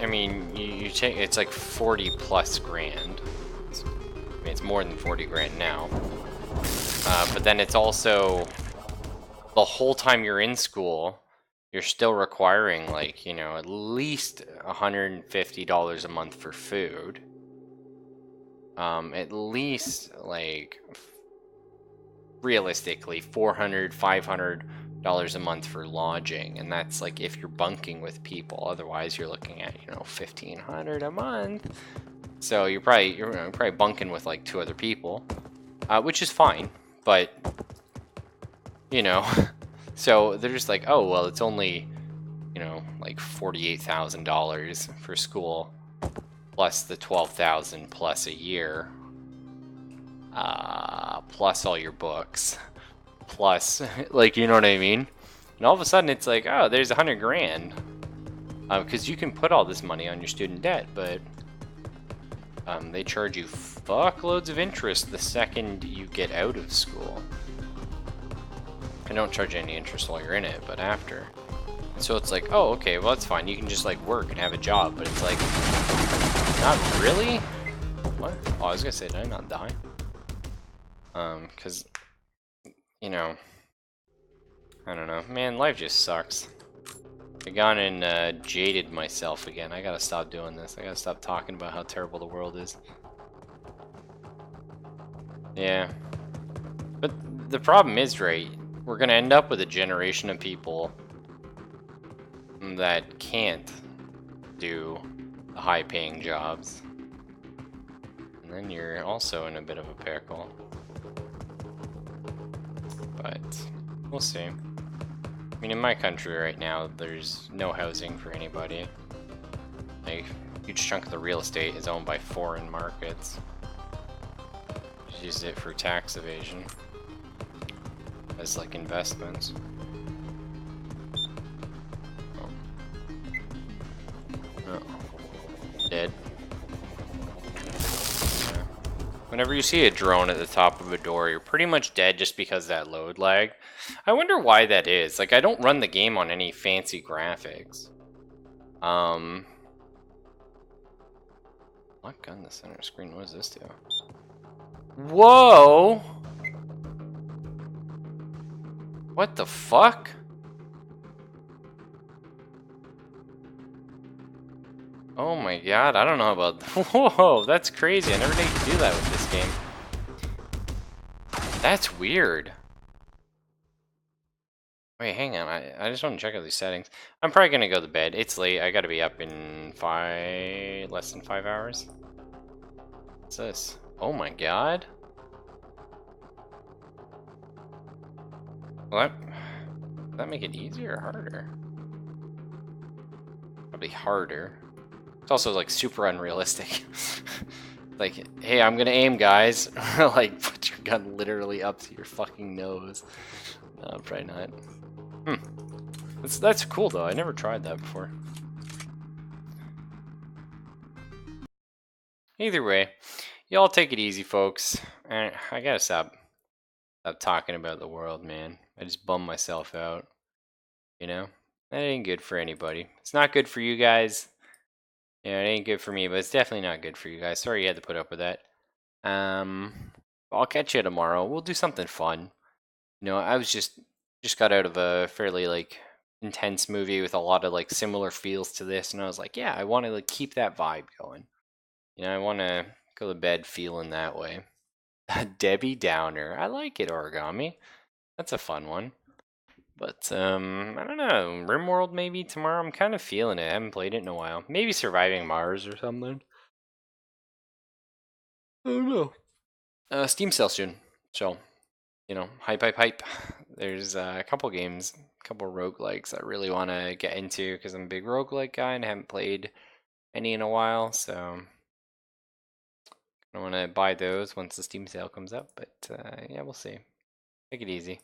S1: mean, you take it's like 40 plus grand. I mean, it's more than 40 grand now. But then it's also the whole time you're in school, you're still requiring like, you know, at least $150 a month for food. At least like realistically $400-$500 a month for lodging, and that's like if you're bunking with people. Otherwise you're looking at, you know, $1,500 a month. So you're probably bunking with like 2 other people, which is fine, but you know. So they're just like, oh well, it's only, you know, like $48,000 for school plus the $12,000 plus a year, plus all your books, plus like, you know what I mean? And all of a sudden it's like, oh, there's 100 grand, because you can put all this money on your student debt, but they charge you fuckloads of interest the second you get out of school. And don't charge any interest while you're in it, but after. So it's like, oh, okay, well that's fine. You can just like work and have a job, but it's like, not really. What? Oh, I was gonna say, did I not die? Cause, you know, I don't know, man. Life just sucks. I gone and jaded myself again. I gotta stop doing this. I gotta stop talking about how terrible the world is. Yeah, but the problem is, right? We're gonna end up with a generation of people that can't do the high-paying jobs, and then you're also in a bit of a pickle. But we'll see. I mean, in my country right now, there's no housing for anybody. Like, a huge chunk of the real estate is owned by foreign markets. Just use it for tax evasion as like investments. Oh. Dead. Yeah. Whenever you see a drone at the top of a door, you're pretty much dead just because of that load lag. I wonder why that is. Like, I don't run the game on any fancy graphics. What gun the center screen? What does this do? Whoa! What the fuck? Oh my god, I don't know about... Whoa, that's crazy. I never knew you could do that with this game. That's weird. Wait, hang on. I just want to check out these settings. I'm probably gonna go to bed. It's late. I gotta be up in less than 5 hours. What's this? Oh my god. Well, does that make it easier or harder? Probably harder. It's also like super unrealistic. Like, hey, I'm gonna aim, guys. Like, put your gun literally up to your fucking nose. No, probably not. That's cool though. I never tried that before. Either way, y'all take it easy, folks. And I gotta stop talking about the world, man. I just bum myself out. You know, that ain't good for anybody. It's not good for you guys. Yeah, it ain't good for me, but it's definitely not good for you guys. Sorry you had to put up with that. I'll catch you tomorrow. We'll do something fun. You know, I was just got out of a fairly like intense movie with a lot of like similar feels to this, and I was like, yeah, I want to like keep that vibe going. You know, I want to go to bed feeling that way. Debbie Downer. I like it, Origami. That's a fun one. But, I don't know. RimWorld maybe tomorrow? I'm kind of feeling it. I haven't played it in a while. Maybe Surviving Mars or something. I don't know. Steam sale soon. So, you know, hype. There's a couple games, a couple roguelikes I really want to get into because I'm a big roguelike guy and I haven't played any in a while. So, I want to buy those once the Steam sale comes up, but yeah, we'll see. Take it easy.